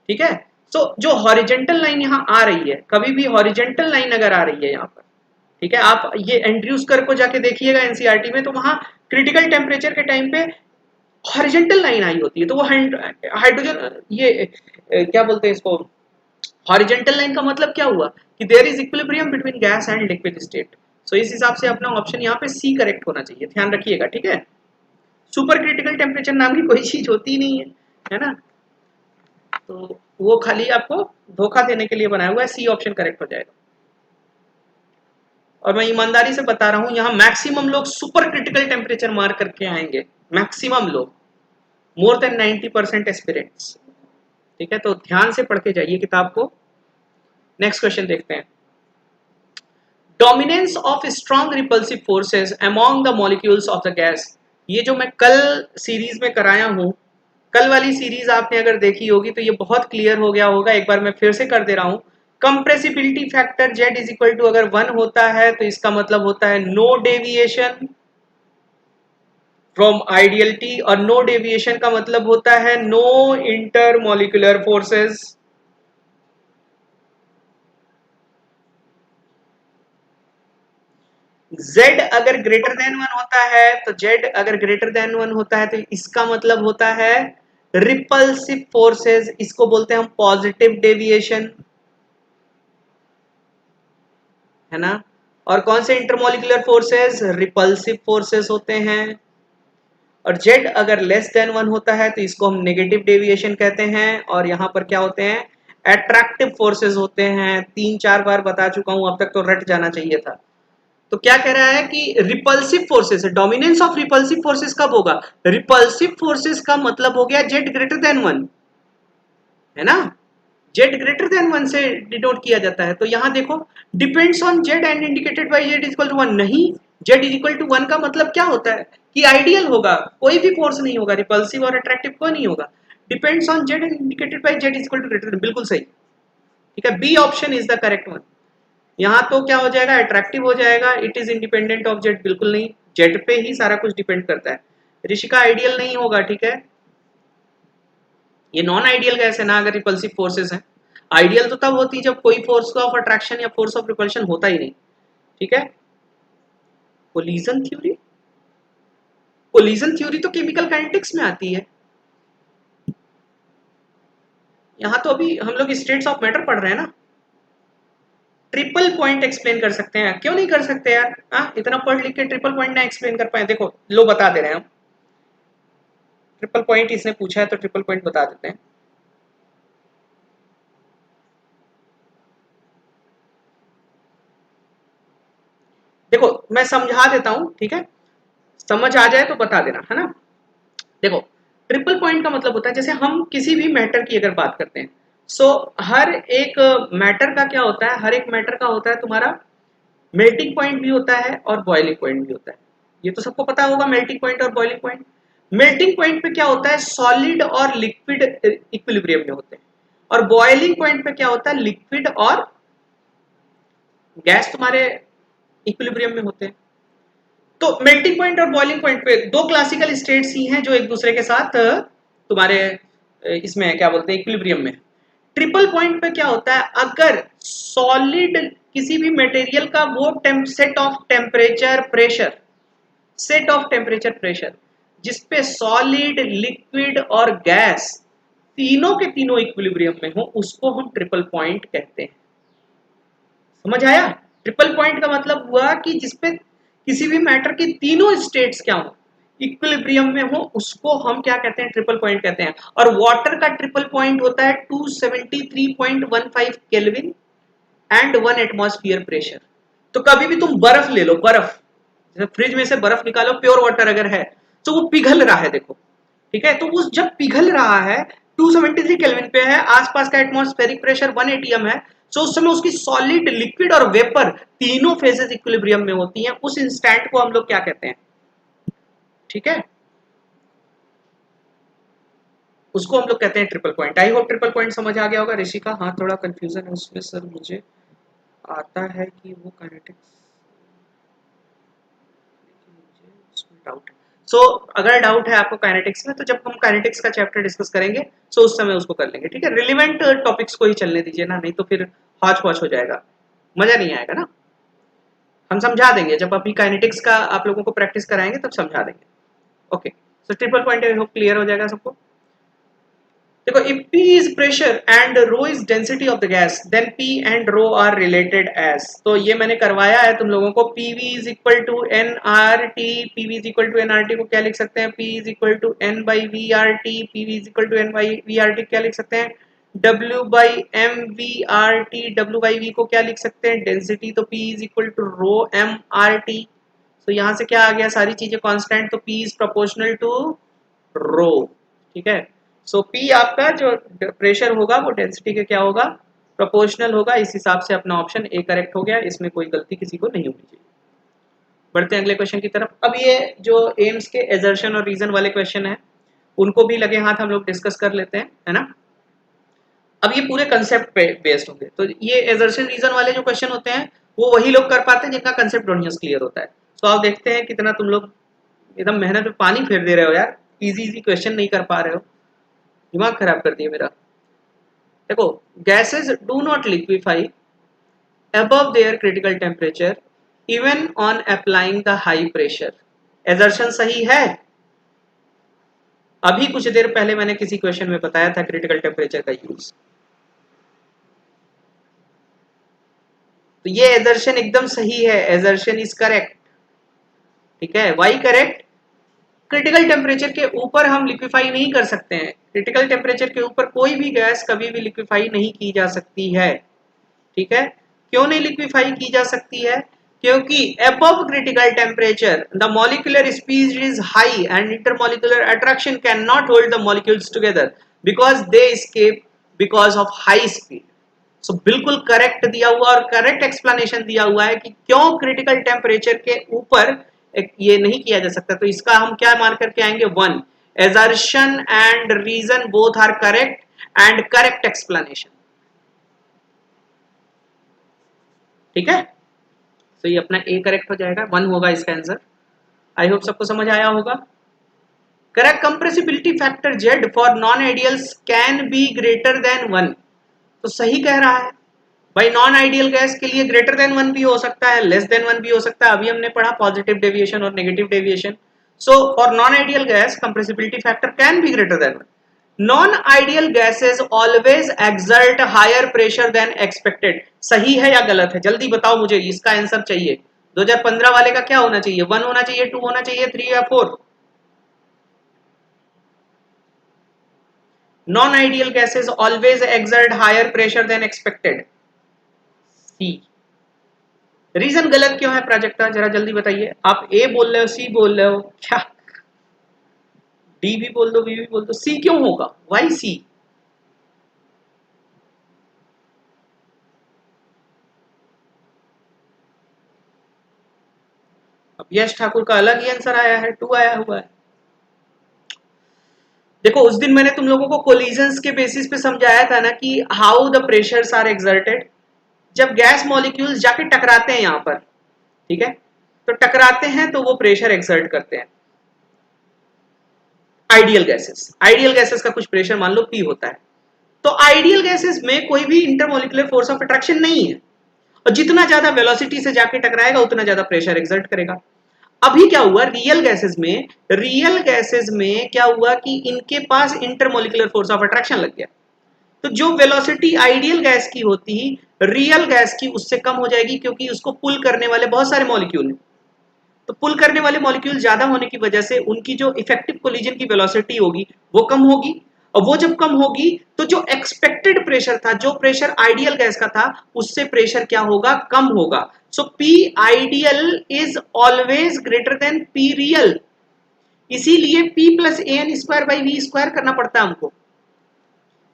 ठीक है। सो जो हॉरिजेंटल लाइन यहाँ आ रही है, कभी भी हॉरिजेंटल लाइन अगर आ रही है यहाँ पर, ठीक है, आप ये एंड्रयूज कर्व को जाके देखिएगा एनसीईआरटी में, तो वहां क्रिटिकल टेम्परेचर के टाइम पे हॉरिजेंटल लाइन आई होती है, तो वो हाइड्रोजन ये क्या बोलते हैं इसको, हॉरिजेंटल लाइन का मतलब क्या हुआ कि there is equilibrium between gas and liquid state. So इस हिसाब से अपना ऑप्शन यहाँ पे सी करेक्ट होना चाहिए, ध्यान रखिएगा, ठीक है। सुपर क्रिटिकल टेम्परेचर नाम की कोई चीज होती नहीं है ना, तो वो खाली आपको धोखा देने के लिए बनाया हुआ है, सी ऑप्शन करेक्ट हो जाएगा। और मैं ईमानदारी से बता रहा हूं, यहाँ मैक्सिमम लोग सुपर क्रिटिकल टेम्परेचर मार करके आएंगे, मैक्सिमम लोग, मोर देन 90% एस्पिरेंट्स, ठीक है। तो ध्यान से पढ़ के जाइए किताब को। नेक्स्ट क्वेश्चन देखते हैं, dominance of strong repulsive forces among the molecules of the gas. ये जो मैं कल सीरीज में कराया हूं, कल वाली सीरीज आपने अगर देखी होगी तो ये बहुत क्लियर हो गया होगा, एक बार मैं फिर से कर दे रहा हूं। Compressibility factor Z is equal to अगर 1 होता है तो इसका मतलब होता है नो डेविएशन फ्रॉम आइडियलिटी, और नो डेविएशन का मतलब होता है नो इंटरमॉलिक्यूलर फोर्सेस। Z अगर ग्रेटर देन 1 होता है, तो Z अगर ग्रेटर देन 1 होता है तो इसका मतलब होता है रिपल्सिव फोर्सेस, इसको बोलते हैं हम पॉजिटिव डेविएशन, है ना। और कौन से इंटरमॉलिक्यूलर फोर्सेस, रिपल्सिव फोर्सेस होते हैं। और Z अगर लेस देन 1 होता है तो इसको हम नेगेटिव डेविएशन कहते हैं, और यहाँ पर क्या होते हैं, अट्रैक्टिव फोर्सेस होते हैं। 3-4 बार बता चुका हूं, अब तक तो रट जाना चाहिए था। तो क्या कह रहा है कि रिपल्सिव फोर्सेस है, डोमिनेंस ऑफ रिपल्सिव फोर्सेस कब होगा, रिपल्सिव फोर्सेस का मतलब हो गया Z ग्रेटर देन 1, है ना, Z ग्रेटर देन 1 से डिनोट किया जाता है। तो यहां देखो, depends on Z and indicated by Z equal to 1, नहीं, Z इक्वल टू 1 का मतलब क्या होता है कि आइडियल होगा, कोई भी फोर्स नहीं होगा, रिपल्सिव और अट्रैक्टिव कोई नहीं होगा, depends on Z and indicated by Z equal to greater than, बिल्कुल सही, ठीक है, B option is the correct one. यहाँ तो क्या हो जाएगा, अट्रैक्टिव हो जाएगा, it is independent of Z, बिल्कुल नहीं, Z पे ही सारा कुछ डिपेंड करता है। ऋषिका आइडियल नहीं होगा, ठीक है, ये नॉन आइडियल गैस है ना अगर रिपल्सिव फोर्सेस हैं। आइडियल तो तब होती है जब कोई फोर्स ऑफ अट्रैक्शन या फोर्स ऑफ रिपल्शन होता ही नहीं, ठीक है। कोलिजन थ्योरी, कोलिजन थ्योरी तो केमिकल काइनेटिक्स में आती है, यहाँ तो अभी हम लोग स्टेट्स ऑफ मैटर पढ़ रहे हैं ना। ट्रिपल पॉइंट एक्सप्लेन कर सकते हैं, क्यों नहीं कर सकते यार, इतना पढ़ लिख के ट्रिपल पॉइंट ना एक्सप्लेन कर पाए, देखो लो बता दे रहे हैं हम, ट्रिपल पॉइंट इसने पूछा है तो ट्रिपल पॉइंट बता देते हैं। देखो मैं समझा देता हूं, ठीक है, समझ आ जाए तो बता देना, है ना। देखो ट्रिपल पॉइंट का मतलब होता है, जैसे हम किसी भी मैटर की अगर बात करते हैं, सो हर एक मैटर का क्या होता है, हर एक मैटर का होता है तुम्हारा मेल्टिंग पॉइंट भी होता है और बॉइलिंग पॉइंट भी होता है, ये तो सबको पता होगा, मेल्टिंग पॉइंट और बॉइलिंग पॉइंट। मेल्टिंग पॉइंट पे क्या होता है, सॉलिड और लिक्विड इक्विलिब्रियम में होते हैं, और बॉइलिंग पॉइंट पे क्या होता है, लिक्विड और गैस तुम्हारे इक्विलिब्रियम में होते हैं। तो मेल्टिंग पॉइंट और बॉइलिंग पॉइंट पे दो क्लासिकल स्टेट्स ही हैं जो एक दूसरे के साथ तुम्हारे इसमें क्या बोलते हैं इक्विलिब्रियम में। ट्रिपल पॉइंट पे क्या होता है, अगर सॉलिड किसी भी मटेरियल का वो सेट ऑफ टेम्परेचर प्रेशर जिसपे सॉलिड लिक्विड और गैस तीनों के तीनों इक्विलिब्रियम में हो, उसको हम ट्रिपल पॉइंट कहते हैं। समझ आया? ट्रिपल पॉइंट का मतलब हुआ कि जिसपे किसी भी मैटर की तीनों स्टेट्स क्या हो, इक्विलिब्रियम में हो, उसको हम क्या कहते हैं, ट्रिपल पॉइंट कहते हैं। और वाटर का ट्रिपल पॉइंट होता है 273.15 केल्विन एंड 1 एटमॉस्फेयर प्रेशर। तो कभी भी तुम बर्फ ले लो, बर्फ जैसे फ्रिज में से बर्फ निकालो, प्योर वाटर अगर है तो वो पिघल रहा है, देखो ठीक है, तो वो जब पिघल रहा है 273 केल्विन पे है, आसपास का एटमॉस्फेरिक प्रेशर 1 एटीएम है, तो उस समय उसकी सॉलिड लिक्विड और वेपर तीनों फेजेस इक्विलिब्रियम में होती हैं। उस इंस्टेंट को हम लोग क्या कहते हैं, ठीक है, उसको हम लोग कहते हैं triple point. I hope triple point समझ आ गया होगा। ऋषि का हाँ थोड़ा कंफ्यूजन है उसमें सर, मुझे आता है कि वो काइनेटिक्स, मुझे उसमें डाउट है। सो अगर डाउट है आपको काइनेटिक्स में, तो जब हम काइनेटिक्स का चैप्टर डिस्कस करेंगे सो उस समय उसको कर लेंगे, ठीक है। रिलेवेंट टॉपिक्स को ही चलने दीजिए ना, नहीं तो फिर हॉच पॉच हो जाएगा, मजा नहीं आएगा ना। हम समझा देंगे जब अभी काइनेटिक्स का आप लोगों को प्रैक्टिस कराएंगे तब समझा देंगे। Okay, so triple point I hope clear हो जाएगा सबको। देखो, if P is pressure and rho is density of the gas, then P and rho are related as, तो ये मैंने करवाया है तुम लोगों को। PV is equal to nRT, PV is equal to nRT को क्या लिख सकते हैं, P is equal to n by VRT, PV is equal to n by VRT क्या लिख सकते हैं, W by MVRT, W by V को क्या लिख सकते हैं, डेंसिटी, तो P is equal to rho MRT। तो यहाँ से क्या आ गया, सारी चीजें कांस्टेंट, तो P is proportional to rho, ठीक है। सो P आपका जो प्रेशर होगा वो डेंसिटी के क्या होगा, प्रोपोर्शनल होगा। इस हिसाब से अपना ऑप्शन ए करेक्ट हो गया, इसमें कोई गलती किसी को नहीं होनी चाहिए। बढ़ते हैं अगले क्वेश्चन की तरफ। अब ये जो एम्स के एजर्शन और रीजन वाले क्वेश्चन है उनको भी लगे हाथ हम लोग डिस्कस कर लेते हैं, है ना। अब ये पूरे कंसेप्ट पे बेस्ड होंगे, तो ये एजर्शन रीजन वाले जो क्वेश्चन होते हैं वो वही लोग कर पाते हैं जिनका कंसेप्ट बढ़िया क्लियर होता है। तो आप देखते हैं कितना तुम लोग एकदम मेहनत में पानी फेर दे रहे हो यार, इजी क्वेश्चन नहीं कर पा रहे हो, दिमाग खराब कर दिया मेरा। देखो, gases do not liquefy above their critical temperature even on applying the high pressure। Assertion सही है। अभी कुछ देर पहले मैंने किसी क्वेश्चन में बताया था क्रिटिकल टेम्परेचर का यूज, तो ये एजर्शन एकदम सही है, एजर्शन इज करेक्ट, ठीक है। वाई करेक्ट, क्रिटिकल टेम्परेचर के ऊपर हम लिक्विफाई नहीं कर सकते हैं, क्रिटिकल टेम्परेचर के ऊपर कोई भी गैस कभी भी लिक्विफाई नहीं की जा सकती है, ठीक है। क्यों नहीं लिक्विफाई की जा सकती है, क्योंकि above critical temperature the molecular speed is high and intermolecular attraction cannot hold the molecules together because they escape because of high speed। सो बिल्कुल करेक्ट दिया हुआ और करेक्ट एक्सप्लेनेशन दिया हुआ है कि क्यों क्रिटिकल टेम्परेचर के ऊपर ये नहीं किया जा सकता। तो इसका हम क्या मान करके आएंगे, 1, assertion and reason both are correct and correct explanation, ठीक है। तो ये अपना ए करेक्ट हो जाएगा, 1 होगा इसका आंसर। आई होप सबको समझ आया होगा। Correct, compressibility factor Z for non ideals can be greater than 1, तो सही कह रहा है भाई, नॉन आइडियल गैस के लिए ग्रेटर देन 1 भी हो सकता है, लेस देन 1 भी हो सकता है। अभी हमने पढ़ा पॉजिटिव डेविएशन और negative deviation. So for non ideal gas compressibility factor can be greater than 1। Non-ideal gases always exert higher pressure than expected। सही है या गलत है, जल्दी बताओ मुझे, इसका आंसर चाहिए। 2015 वाले का क्या होना चाहिए, 1 होना चाहिए, 2 होना चाहिए, 3 या 4। Non-ideal gases always exert higher pressure than expected। सी। रीजन गलत क्यों है प्राजक्ता, जरा जल्दी बताइए। आप ए बोल रहे हो, सी बोल रहे हो, क्या डी भी बोल दो, बी भी बोल दो, सी क्यों होगा, वाई सी। अब यश ठाकुर का अलग ही आंसर आया है, 2 आया हुआ है। देखो, उस दिन मैंने तुम लोगों को कोलिजन्स के बेसिस पे समझाया था ना कि how the pressures are exerted, जब गैस मॉलिक्यूल्स जाके टकराते हैं यहाँ पर, ठीक है, तो टकराते हैं तो वो प्रेशर एक्सर्ट करते हैं। आइडियल गैसेस का कुछ प्रेशर मान लो P होता है, तो आइडियल गैसेस में कोई भी इंटरमोलिकुलर फोर्स ऑफ अट्रैक्शन नहीं है, और जितना ज्यादा वेलोसिटी से जाके टकराएगा उतना ज्यादा प्रेशर एक्सर्ट करेगा। अभी क्या हुआ रियल गैसेस में क्या हुआ कि इनके पास इंटरमोलिकुलर फोर्स ऑफ अट्रैक्शन लग गया, तो जो वेलोसिटी आइडियल गैस की होती रियल गैस की उससे कम हो जाएगी, क्योंकि उसको पुल करने वाले बहुत सारे मॉलिक्यूल हैं। तो पुल करने वाले मॉलिक्यूल ज्यादा होने की वजह से उनकी जो इफेक्टिव कोलिजन की वेलोसिटी होगी वो कम होगी, और वो जब कम होगी तो जो एक्सपेक्टेड प्रेशर था, जो प्रेशर आइडियल गैस का था, उससे प्रेशर क्या होगा, कम होगा। सो P ideal is always greater than P real, इसीलिए P plus AN square by V square करना पड़ता है हमको,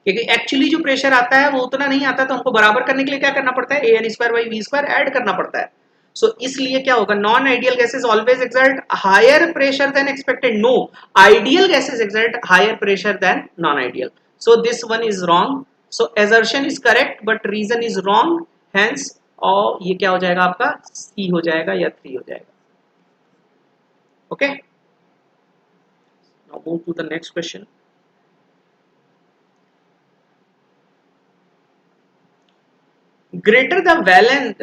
क्योंकि एक्चुअली जो प्रेशर आता है वो उतना नहीं आता, तो हमको बराबर करने के लिए क्या करना पड़ता है, AN square by V square add करना पड़ता है। सो इसलिए क्या होगा, non ideal gases always exert higher pressure than expected, no ideal gases exert higher pressure than non ideal. So this one is wrong, so assertion is correct but reason is wrong, hence और ये क्या हो जाएगा आपका C हो जाएगा या 3 हो जाएगा। Okay, now move to the next question. Greater the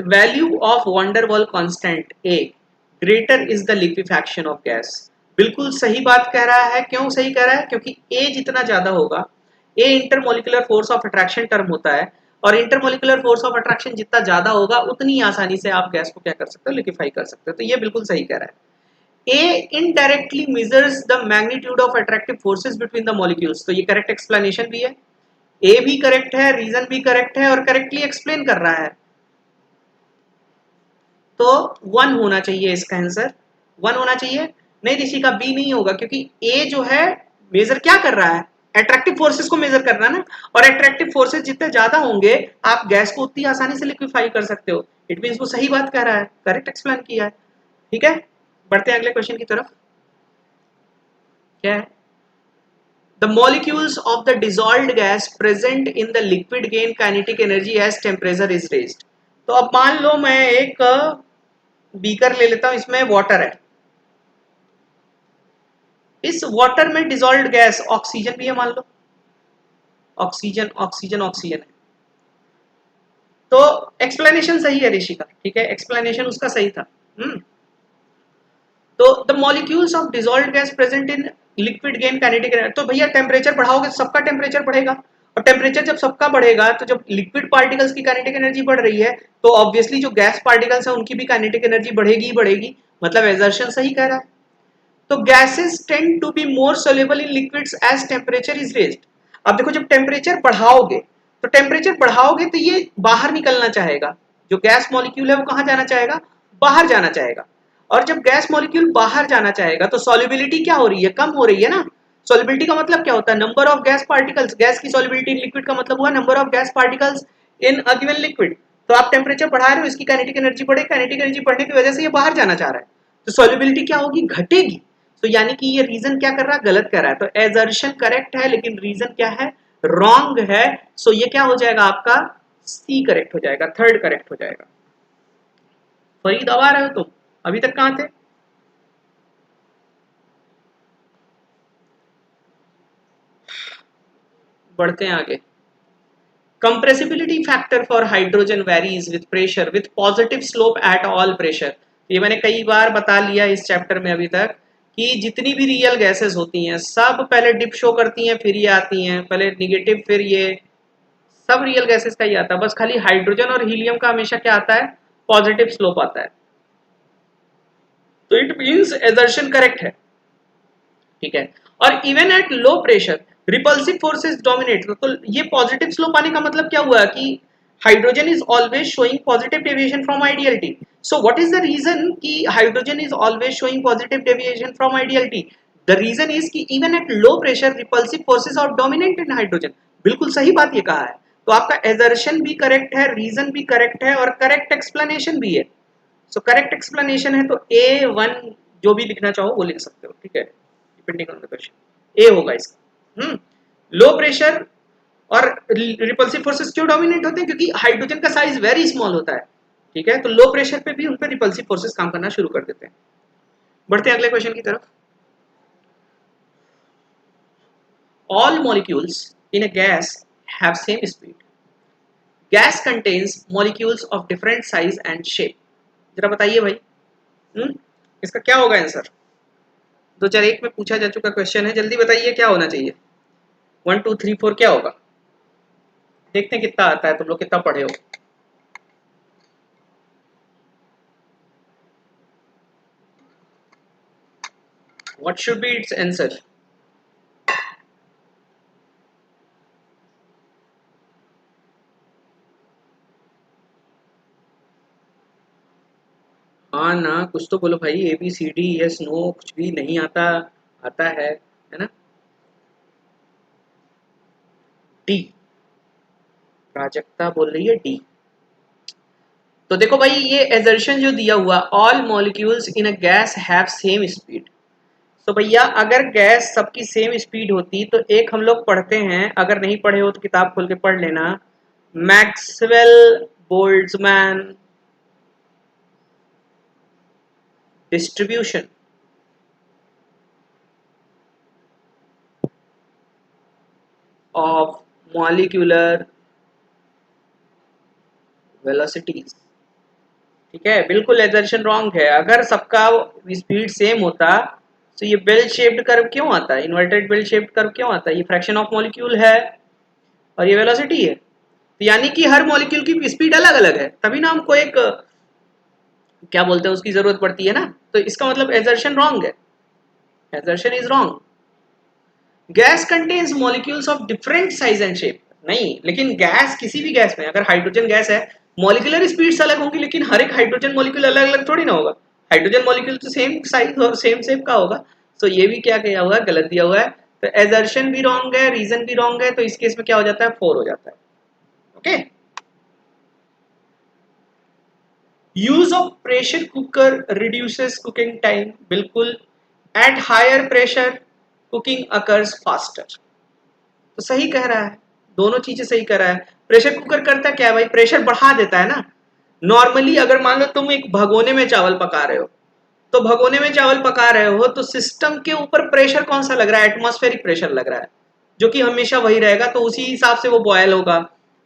value of van der Waals constant A, greater is the liquefaction of gas। बिल्कुल सही बात कह रहा है। क्यों सही कह रहा है, क्योंकि A जितना ज्यादा होगा, A intermolecular force of attraction term होता है, और इंटरमोलिकुलर फोर्स ऑफ अट्रैक्शन जितना ज्यादा होगा उतनी आसानी से आप गैस को क्या कर सकते हो, लिक्विफाई कर सकते हो। तो ये बिल्कुल सही कह रहा है। A indirectly measures the magnitude of attractive forces between the molecules, तो ये करेक्ट एक्सप्लेनेशन भी है, ए भी करेक्ट है, रीजन भी करेक्ट है, और करेक्टली एक्सप्लेन कर रहा है। तो 1 होना चाहिए इसका आंसर, 1 होना चाहिए। नहीं ऋषि का बी नहीं होगा, क्योंकि ए जो है मेजर क्या कर रहा है, अट्रैक्टिव फोर्सेस को मेजर करना है ना, और अट्रैक्टिव फोर्सेस जितने ज्यादा होंगे आप गैस को उतनी आसानी से लिक्विफाई कर सकते हो। इट मींस वो सही बात कह रहा है, करेक्ट एक्सप्लेन किया है। ठीक है, बढ़ते हैं अगले क्वेश्चन की तरफ। क्या है, the molecules of the dissolved gas present in the liquid gain kinetic energy as temperature is raised। तो अब मान लो मैं एक बीकर ले लेता हूं, इसमें वाटर है, इस वाटर में डिसॉल्व्ड गैस ऑक्सीजन भी है, मान लो ऑक्सीजन ऑक्सीजन ऑक्सीजन है। तो एक्सप्लेनेशन सही है ऋषि का, ठीक है, एक्सप्लेनेशन उसका सही था। तो the molecules of dissolved gas present in liquid gain kinetic energy, तो भैया टेम्परेचर बढ़ाओगे सबका टेम्परेचर बढ़ेगा, और टेम्परेचर जब सबका बढ़ेगा तो जब लिक्विड पार्टिकल्स की काइनेटिक एनर्जी बढ़ रही है तो ऑब्वियसली जो गैस पार्टिकल्स हैं उनकी भी काइनेटिक एनर्जी बढ़ेगी ही बढ़ेगी, मतलब एजर्शन सही कह रहा है। तो gases tend to be more soluble in liquids as temperature is raised. अब देखो जब टेम्परेचर बढ़ाओगे तो टेम्परेचर बढ़ाओगे तो ये बाहर निकलना चाहेगा, जो गैस मॉलिक्यूल है वो कहाँ जाना चाहेगा, बाहर जाना चाहेगा, और जब गैस मॉलिक्यूल बाहर जाना चाहेगा तो सॉल्युबिलिटी क्या हो रही है, कम हो रही है ना। सॉल्युबिलिटी का मतलब क्या होता है, number of gas particles, gas की सॉल्युबिलिटी इन लिक्विड का मतलब हुआ number of gas particles in a given liquid. तो आप टेम्परेचर बढ़ा रहे हो, इसकी काइनेटिक एनर्जी बढ़े, काइनेटिक एनर्जी बढ़ने की वजह से ये बाहर जाना चाह रहा है, तो सॉल्युबिलिटी क्या होगी, घटेगी। तो यानी कि ये रीजन क्या कर रहा है, गलत कर रहा है। तो एजर्शन करेक्ट है लेकिन रीजन क्या है, रॉन्ग है। सो ये क्या हो जाएगा आपका, सी करेक्ट हो जाएगा, थर्ड करेक्ट हो जाएगा। फरीद अब आ रहे हो तुम, अभी तक कहां थे। बढ़ते हैं आगे। Compressibility factor for hydrogen varies with pressure with positive slope at all pressure. ये मैंने कई बार बता लिया इस चैप्टर में अभी तक कि जितनी भी रियल गैसेस होती हैं सब पहले डिप शो करती हैं फिर ये आती हैं, पहले निगेटिव फिर ये, सब रियल गैसेस का ही आता है। बस खाली हाइड्रोजन और हीलियम का हमेशा क्या आता है, पॉजिटिव स्लोप आता है। तो इट मींस एजर्शन करेक्ट है, ठीक है। और even at low pressure repulsive forces dominate, तो ये पॉजिटिव स्लोप आने का मतलब क्या हुआ कि hydrogen is always showing positive deviation from ideality. So what is the reason कि hydrogen is always showing positive deviation from ideality, the reason is कि even at low pressure repulsive forces are dominant in hydrogen. बिल्कुल सही बात ये कहा है। तो आपका एजर्शन भी करेक्ट है, रीजन भी करेक्ट है, और करेक्ट एक्सप्लेनेशन भी है। सो करेक्ट एक्सप्लेनेशन है तो A1 जो भी लिखना चाहो वो लिख सकते हो, ठीक है, डिपेंडिंग ऑन द क्वेश्चन। ए होगा इसका। लो प्रेशर और रिपल्सिव फोर्सेस क्यों डोमिनेट होते हैं? क्योंकि हाइड्रोजन का साइज वेरी स्मॉल होता है, ठीक है, तो लो प्रेशर पे भी उन पर रिपल्सिव फोर्सेस काम करना शुरू कर देते हैं। बढ़ते हैं अगले क्वेश्चन की तरफ। All molecules in a guys have same speed, gas contains molecules of different size and shape. जरा बताइए भाई, इसका क्या होगा आंसर? 2001 में पूछा जा चुका क्वेश्चन है, जल्दी बताइए क्या होना चाहिए। 1 2 3 4 क्या होगा? देखते हैं कितना आता है, तुम लोग कितना पढ़े हो। What should be its answer? हाँ ना, कुछ तो बोलो भाई, A B C D yes no, कुछ भी नहीं आता, आता है ना? डी, प्राजक्ता बोल रही है डी। तो देखो भाई, ये एजर्शन जो दिया हुआ, all molecules in a guys have same speed, तो भैया अगर गैस सबकी सेम स्पीड होती तो एक हम लोग पढ़ते हैं, अगर नहीं पढ़े हो तो किताब खोल के पढ़ लेना, Maxwell Boltzmann distribution of molecular velocities. ठीक है, बिल्कुल एजर्शन रॉन्ग है। अगर सबका स्पीड सेम होता तो ये बेल शेप्ड कर्व क्यों आता है, इन्वर्टेड बेल शेप्ड कर्व क्यों आता है? ये फ्रैक्शन ऑफ मॉलिक्यूल है और ये वेलोसिटी है, तो यानी कि हर मॉलिक्यूल की स्पीड अलग अलग है, तभी ना हमको एक क्या बोलते हैं उसकी जरूरत पड़ती है ना, तो इसका मतलब एजर्शन रॉन्ग है, assertion is wrong. Gas contains molecules of different size and shape, नहीं, लेकिन गैस, किसी भी गैस में अगर हाइड्रोजन गैस है, मॉलिक्यूलर स्पीड्स अलग होंगी, लेकिन हर एक हाइड्रोजन मॉलिक्यूल अलग अलग थोड़ी ना होगा, हाइड्रोजन मॉलिक्यूल तो सेम साइज और सेम शेप का होगा। तो ये भी क्या किया हुआ है, गलत दिया हुआ है, तो एजर्शन भी रॉन्ग है, रीजन भी रॉन्ग है, तो इस केस में क्या हो जाता है, 4 हो जाता है। Okay, use of pressure cooker reduces cooking time, बिल्कुल, at higher pressure cooking occurs faster, तो सही कह रहा है, दोनों चीजें सही कह रहा है। प्रेशर कुकर करता क्या है भाई, प्रेशर बढ़ा देता है ना। नॉर्मली अगर मान लो तुम एक भगोने में चावल पका रहे हो, तो भगोने में चावल पका रहे हो तो सिस्टम के ऊपर प्रेशर कौन सा लग रहा है, एटमॉस्फेरिक प्रेशर लग रहा है, जो कि हमेशा वही रहेगा, तो उसी हिसाब से वो बॉयल होगा,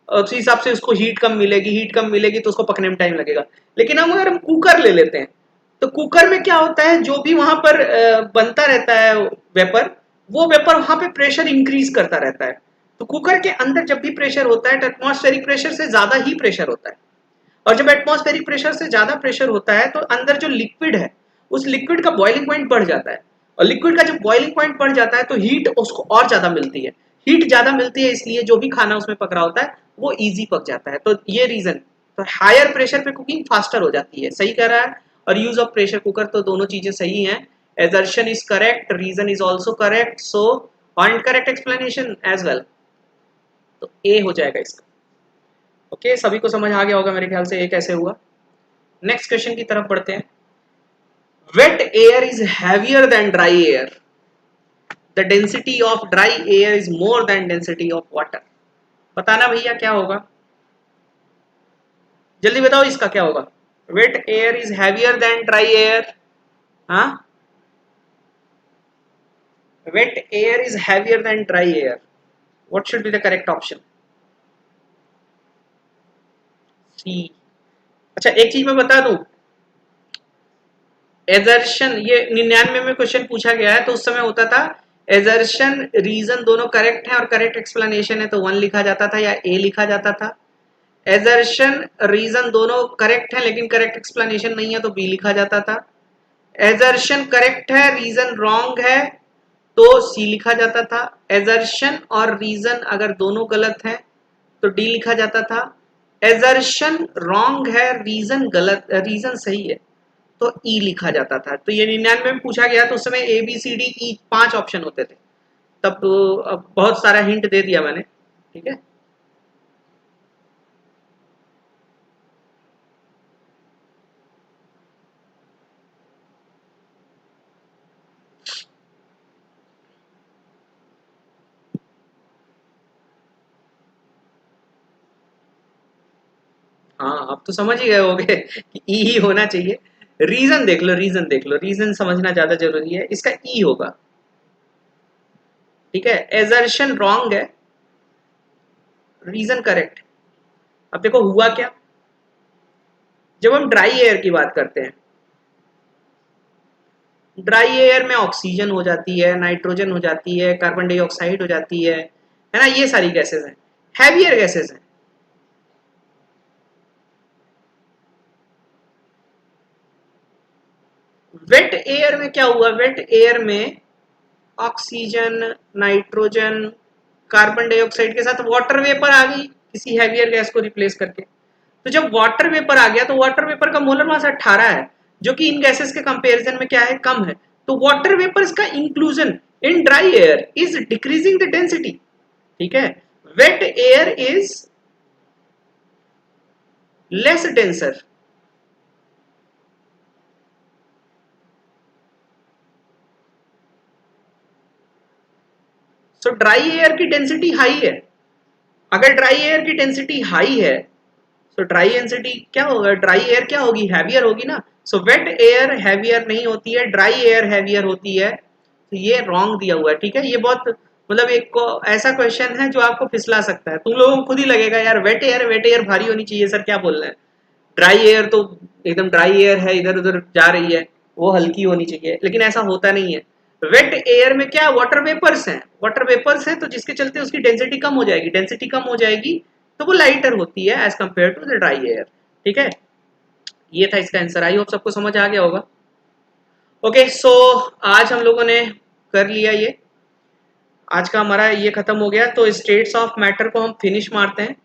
उसी हिसाब से उसको हीट कम मिलेगी, हीट कम मिलेगी तो उसको पकने में टाइम लगेगा। लेकिन हम अगर हम कुकर ले लेते हैं, तो कुकर में क्या होता है, जो भी वहां पर बनता रहता है वेपर, वो वेपर वहां पे प्रेशर इंक्रीज करता रहता है, तो कुकर के अंदर जब भी प्रेशर होता है तो एटमॉस्फेरिक प्रेशर से ज्यादा ही प्रेशर होता है, और जब एटमॉस्फेरिक प्रेशर से ज्यादा प्रेशर होता है तो अंदर जो लिक्विड है, उस लिक्विड का बॉइलिंग पॉइंट बढ़ जाता है, और लिक्विड का जब बॉइलिंग पॉइंट बढ़ जाता है तो हीट उसको और ज्यादा मिलती है, हीट ज्यादा मिलती है, इसलिए जो भी खाना उसमें पक रहा होता है वो इजी पक जाता है, तो ये रीजन, तो हायर प्रेशर पे कुकिंग फास्टर हो जाती है, सही कह रहा है। और यूज ऑफ प्रेशर कुकर, तो दोनों चीजें सही हैं, assertion is correct, reason is also correct, so point correct explanation as well, तो ए हो जाएगा इसका। ओके, सभी को समझ आ गया होगा मेरे ख्याल से ए कैसे हुआ। नेक्स्ट क्वेश्चन की तरफ बढ़ते हैं। Wet air is heavier than dry air, the density of dry air is more than density of water. बताना भैया क्या होगा, जल्दी बताओ इसका क्या होगा। Wet air is heavier than dry air, हाँ, wet air is heavier than dry air, what should be the correct option? C. अच्छा एक चीज मैं बता दूं, एजर्शन ये 99 में क्वेश्चन पूछा गया है, तो उस समय होता था एजर्शन रीजन दोनों करेक्ट है और करेक्ट एक्सप्लेनेशन है तो 1 लिखा जाता था या ए लिखा जाता था, एजर्शन रीजन दोनों करेक्ट है लेकिन करेक्ट एक्सप्लेनेशन नहीं है तो बी लिखा जाता था, एजर्शन करेक्ट है रीजन रॉन्ग है तो सी लिखा जाता था, एजर्शन और रीजन अगर दोनों गलत हैं तो डी लिखा जाता था, एजर्शन रॉन्ग है, रीजन गलत, रीजन सही है तो ई लिखा जाता था। तो ये 99 में पूछा गया तो उस समय A B C D E 5 option होते थे, तब तो अब बहुत सारा हिंट दे दिया मैंने, ठीक है। हाँ, अब तो समझ ही गए होगे कि ई ही होना चाहिए। रीजन देख लो, रीजन देख लो, रीजन समझना ज्यादा जरूरी है। इसका ई होगा, ठीक है। एजर्शन रॉन्ग है, रीजन करेक्ट। अब देखो हुआ क्या, जब हम ड्राई एयर की बात करते हैं, ड्राई एयर में ऑक्सीजन हो जाती है, नाइट्रोजन हो जाती है, कार्बन डाइऑक्साइड हो जाती है ना, ये सारी गैसेस हैं, हैवियर गैसेस हैं। वेट एयर में क्या हुआ, वेट एयर में ऑक्सीजन, नाइट्रोजन, कार्बन डाइऑक्साइड के साथ वाटर वेपर आ गई किसी हैवियर गैस को रिप्लेस करके। तो जब वाटर वेपर आ गया तो वाटर वेपर का मोलर मास 18 है, जो कि इन गैसेस के कंपैरिजन में क्या है, कम है। तो वाटर वेपर्स का inclusion in dry air is decreasing the density, ठीक है। Wet air is less denser, so dry air की डेंसिटी हाई है। अगर ड्राई एयर की डेंसिटी हाई है, सो ड्राई डेंसिटी क्या होगा, ड्राई एयर क्या होगी, हैवियर होगी ना। सो वेट एयर हैवियर नहीं होती है, ड्राई एयर हैवियर होती है। तो ये रॉन्ग दिया हुआ है, ठीक है। ये बहुत मतलब एक को ऐसा क्वेश्चन है जो आपको फिसला सकता है। तुम लोगों को खुद ही लगेगा यार वेट एयर भारी होनी चाहिए सर, क्या बोल रहे हैं। ड्राई एयर तो एकदम ड्राई एयर है, इधर उधर जा रही है, वो हल्की होनी चाहिए, लेकिन ऐसा होता नहीं है। वेट एयर में क्या, वाटर वेपर्स हैं, वाटर वेपर्स हैं, तो जिसके चलते उसकी डेंसिटी कम हो जाएगी, डेंसिटी कम हो जाएगी तो वो लाइटर होती है as compare to the dry air, ठीक है। ये था इसका आंसर, आई होप सबको समझ आ गया होगा। ओके सो आज हम लोगों ने कर लिया ये, आज का हमारा ये खत्म हो गया। तो स्टेट्स ऑफ मैटर को हम फिनिश मारते हैं,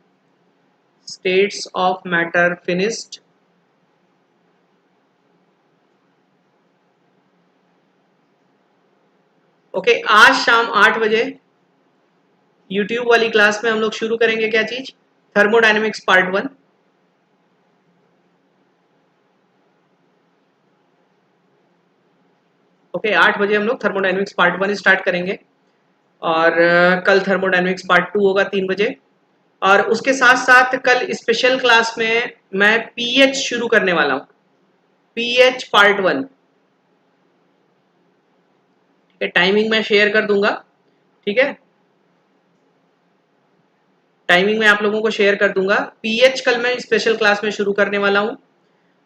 states of matter finished. Okay आज शाम 8 बजे यूट्यूब वाली क्लास में हम लोग शुरू करेंगे क्या चीज, थर्मोडायनेमिक्स पार्ट 1। ओके 8 बजे हम लोग थर्मोडायनेमिक्स पार्ट 1 स्टार्ट करेंगे, और कल थर्मोडायनेमिक्स पार्ट 2 होगा 3 बजे। और उसके साथ साथ कल स्पेशल क्लास में मैं पीएच शुरू करने वाला हूँ, पीएच पार्ट 1, ठीक है। टाइमिंग मैं शेयर कर दूंगा, ठीक है, टाइमिंग मैं आप लोगों को शेयर कर दूंगा। पीएच कल मैं स्पेशल क्लास में शुरू करने वाला हूँ।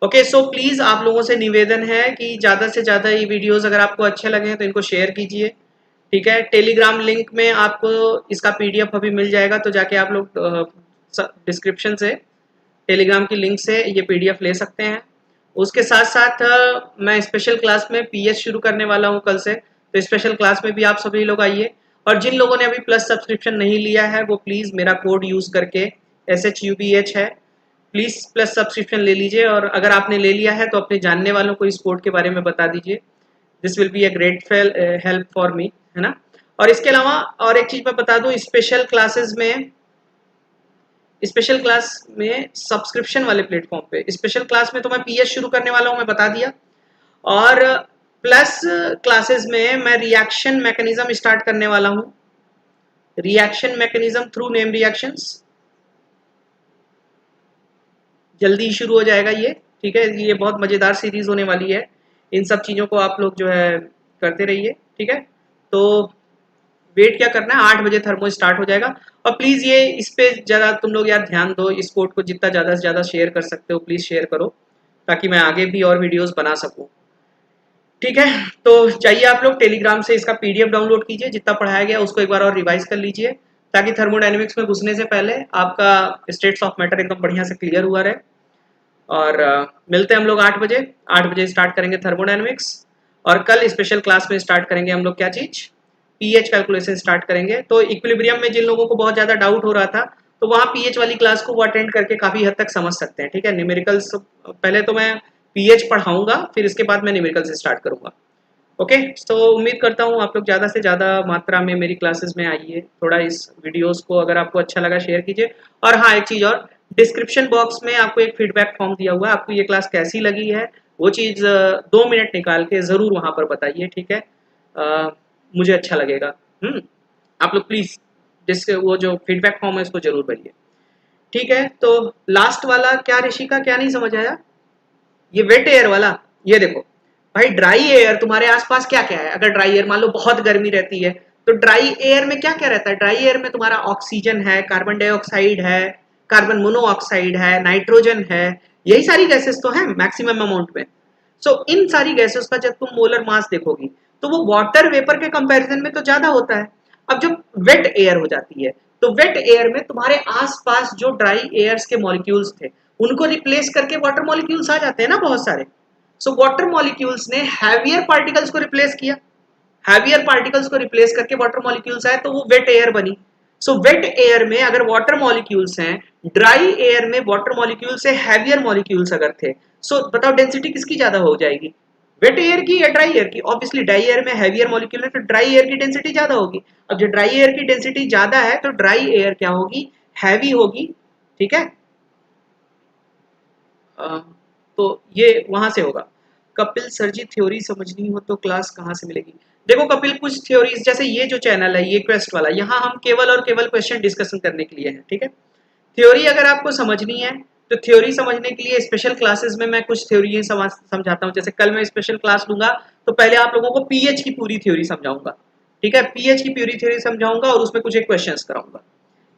ओके सो प्लीज आप लोगों से निवेदन है कि ज्यादा से ज्यादा ये वीडियोस अगर आपको अच्छे लगे तो इनको शेयर कीजिए, ठीक है। टेलीग्राम लिंक में आपको इसका पीडीएफ अभी मिल जाएगा, तो जाके आप लोग डिस्क्रिप्शन से टेलीग्राम की लिंक से ये पीडीएफ ले सकते हैं। उसके साथ साथ मैं स्पेशल क्लास में पीएच शुरू करने वाला हूँ कल से, तो स्पेशल क्लास में भी आप सभी लोग आइए। और जिन लोगों ने अभी प्लस सब्सक्रिप्शन नहीं लिया है वो प्लीज़ मेरा कोड यूज़ करके SHUBH है, प्लीज़ प्लस सब्सक्रिप्शन ले लीजिए। और अगर आपने ले लिया है तो अपने जानने वालों को इस कोड के बारे में बता दीजिए, this will be a great help for me, है ना। और इसके अलावा और एक चीज़ मैं बता दूँ, स्पेशल क्लास में सब्सक्रिप्शन वाले प्लेटफॉर्म पे स्पेशल क्लास में तो मैं पीएच शुरू करने वाला हूँ, मैं बता दिया। और प्लस क्लासेस में मैं रिएक्शन मैकेनिज्म स्टार्ट करने वाला हूँ, reaction mechanism through name reactions, जल्दी ही शुरू हो जाएगा ये, ठीक है। ये बहुत मज़ेदार सीरीज होने वाली है, इन सब चीज़ों को आप लोग जो है करते रहिए, ठीक है। तो वेट क्या करना है, 8 बजे थर्मो स्टार्ट हो जाएगा। और प्लीज़ ये इस पे ज़्यादा तुम लोग यार ध्यान दो, इस कोड को जितना ज़्यादा से ज़्यादा शेयर कर सकते हो प्लीज़ शेयर करो, ताकि मैं आगे भी और वीडियोस बना सकूँ, ठीक है। तो चाहिए आप लोग टेलीग्राम से इसका पीडीएफ डाउनलोड कीजिए, जितना पढ़ाया गया उसको एक बार और रिवाइज कर लीजिए, ताकि थर्मोडायनेमिक्स में घुसने से पहले आपका स्टेट्स ऑफ मैटर एकदम बढ़िया से क्लियर हुआ रहे। और मिलते हैं हम लोग 8 बजे, 8 बजे स्टार्ट करेंगे थर्मोडायनेमिक्स। और कल स्पेशल क्लास में स्टार्ट करेंगे हम लोग क्या चीज़, पीएच कैलकुलेशन स्टार्ट करेंगे। तो इक्विलिब्रियम में जिन लोगों को बहुत ज़्यादा डाउट हो रहा था, तो वहाँ पीएच वाली क्लास को वो अटेंड करके काफ़ी हद तक समझ सकते हैं, ठीक है। न्यूमेरिकल्स पहले तो मैं पीएच पढ़ाऊंगा, फिर इसके बाद मैं न्यूमेरिकल से स्टार्ट करूंगा। ओके तो उम्मीद करता हूँ आप लोग ज़्यादा से ज़्यादा मात्रा में मेरी क्लासेस में आइए, थोड़ा इस वीडियोस को अगर आपको अच्छा लगा शेयर कीजिए। और हाँ एक चीज़ और, डिस्क्रिप्शन बॉक्स में आपको एक फीडबैक फॉर्म दिया हुआ है, आपको ये क्लास कैसी लगी है वो चीज़ 2 मिनट निकाल के ज़रूर वहाँ पर बताइए, ठीक है। मुझे अच्छा लगेगा। आप लोग प्लीज़ जिसके वो जो फीडबैक फॉर्म है उसको ज़रूर भरिए, ठीक है, तो लास्ट वाला क्या ऋषिका, क्या नहीं समझ आया? ये वेट एयर वाला, ये देखो भाई, ड्राई एयर तुम्हारे आसपास क्या क्या है? अगर ड्राई एयर मान लो बहुत गर्मी रहती है, तो ड्राई एयर में क्या क्या रहता है? ड्राई एयर में तुम्हारा ऑक्सीजन है, कार्बन डाइऑक्साइड है, कार्बन मोनोऑक्साइड है, नाइट्रोजन है, यही सारी गैसेस तो हैं मैक्सिमम अमाउंट में। सो इन सारी गैसेस का जब तुम मोलर मास देखोगी तो वो वाटर वेपर के कंपैरिजन में तो ज्यादा होता है। अब जब वेट एयर हो जाती है, तो वेट एयर में तुम्हारे आसपास जो ड्राई एयर्स के मॉलिक्यूल्स थे, उनको रिप्लेस करके वाटर मॉलिक्यूल्स आ जाते हैं ना बहुत सारे। सो वाटर मॉलिक्यूल्स ने हैवियर पार्टिकल्स को रिप्लेस किया, हैवियर पार्टिकल्स को रिप्लेस करके वाटर मॉलिक्यूल्स आए, तो वो वेट एयर बनी। सो वेट एयर में अगर वाटर मॉलिक्यूल्स हैं, ड्राई एयर में वाटर मॉलिक्यूल से हैवियर मॉलिक्यूल्स अगर थे, सो बताओ डेंसिटी किसकी ज्यादा हो जाएगी? वेट एयर की या ड्राई एयर की? ऑब्वियसली ड्राई एयर में हैवियर मॉलिक्यूल है, तो ड्राई एयर की डेंसिटी ज्यादा होगी। अब जो ड्राई एयर की डेंसिटी ज्यादा है, तो ड्राई एयर क्या होगी? हैवी होगी। ठीक है, तो ये वहां से होगा। कपिल सर जी, थ्योरी समझनी हो तो क्लास कहाँ से मिलेगी? देखो कपिल, कुछ थ्योरीज, जैसे ये जो चैनल है, ये क्वेस्ट वाला, यहाँ हम केवल और केवल क्वेश्चन डिस्कशन करने के लिए हैं। ठीक है, थ्योरी अगर आपको समझनी है तो थ्योरी समझने के लिए स्पेशल क्लासेस में मैं कुछ थ्योरी समझाता हूँ। जैसे कल मैं स्पेशल क्लास लूंगा, तो पहले आप लोगों को पीएच की पूरी थ्योरी समझाऊंगा। ठीक है, पीएच की पूरी थ्योरी समझाऊंगा और उसमें कुछ एक क्वेश्चंस कराऊंगा।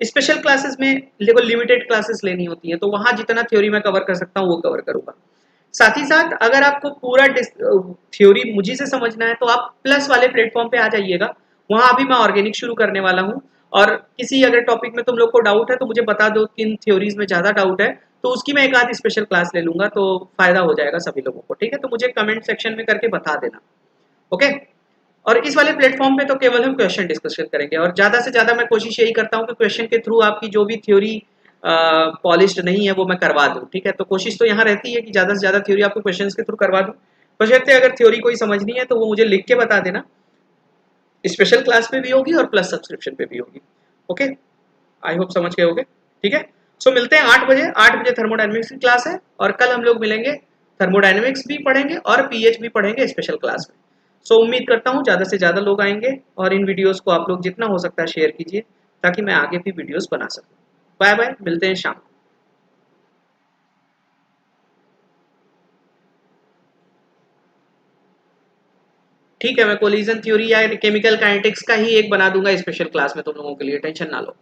स्पेशल क्लासेस में देखो लिमिटेड क्लासेस लेनी होती है, तो वहां जितना थ्योरी मैं कवर कर सकता हूँ वो कवर करूंगा। साथ ही साथ अगर आपको पूरा थ्योरी मुझी से समझना है, तो आप प्लस वाले प्लेटफॉर्म पे आ जाइएगा। वहां अभी मैं ऑर्गेनिक शुरू करने वाला हूँ, और किसी अगर टॉपिक में तुम लोग को डाउट है तो मुझे बता दो, किन थ्योरीज में ज्यादा डाउट है, तो उसकी मैं एक आध स्पेशल क्लास ले लूंगा, तो फायदा हो जाएगा सभी लोगों को। ठीक है, तो मुझे कमेंट सेक्शन में करके बता देना। ओके, और इस वाले प्लेटफॉर्म पे तो केवल हम क्वेश्चन डिस्कशन करेंगे, और ज्यादा से ज्यादा मैं कोशिश यही करता हूँ कि क्वेश्चन के थ्रू आपकी जो भी थ्योरी पॉलिश्ड नहीं है वो मैं करवा दूं। ठीक है, तो कोशिश तो यहाँ रहती है कि ज्यादा से ज्यादा थ्योरी आपको क्वेश्चन के थ्रू करवा दूं। बशर्ते अगर थ्योरी कोई समझनी है तो वो मुझे लिख के बता देना, स्पेशल क्लास पे भी होगी और प्लस सब्सक्रिप्शन पे भी होगी। ओके, आई होप समझ गए होगे। ठीक है, सो मिलते हैं 8 बजे। 8 बजे थर्मोडायनेमिक्स की क्लास है, और कल हम लोग मिलेंगे, थर्मोडायनेमिक्स भी पढ़ेंगे और पीएच भी पढ़ेंगे स्पेशल क्लास में। सो उम्मीद करता हूँ ज़्यादा से ज़्यादा लोग आएंगे, और इन वीडियोस को आप लोग जितना हो सकता है शेयर कीजिए, ताकि मैं आगे भी वीडियोस बना सकूँ। बाय बाय, मिलते हैं शाम को। ठीक है, मैं कोलिजन थ्योरी या केमिकल काइनेटिक्स का ही एक बना दूंगा स्पेशल क्लास में तुम लोगों के लिए, टेंशन ना लो।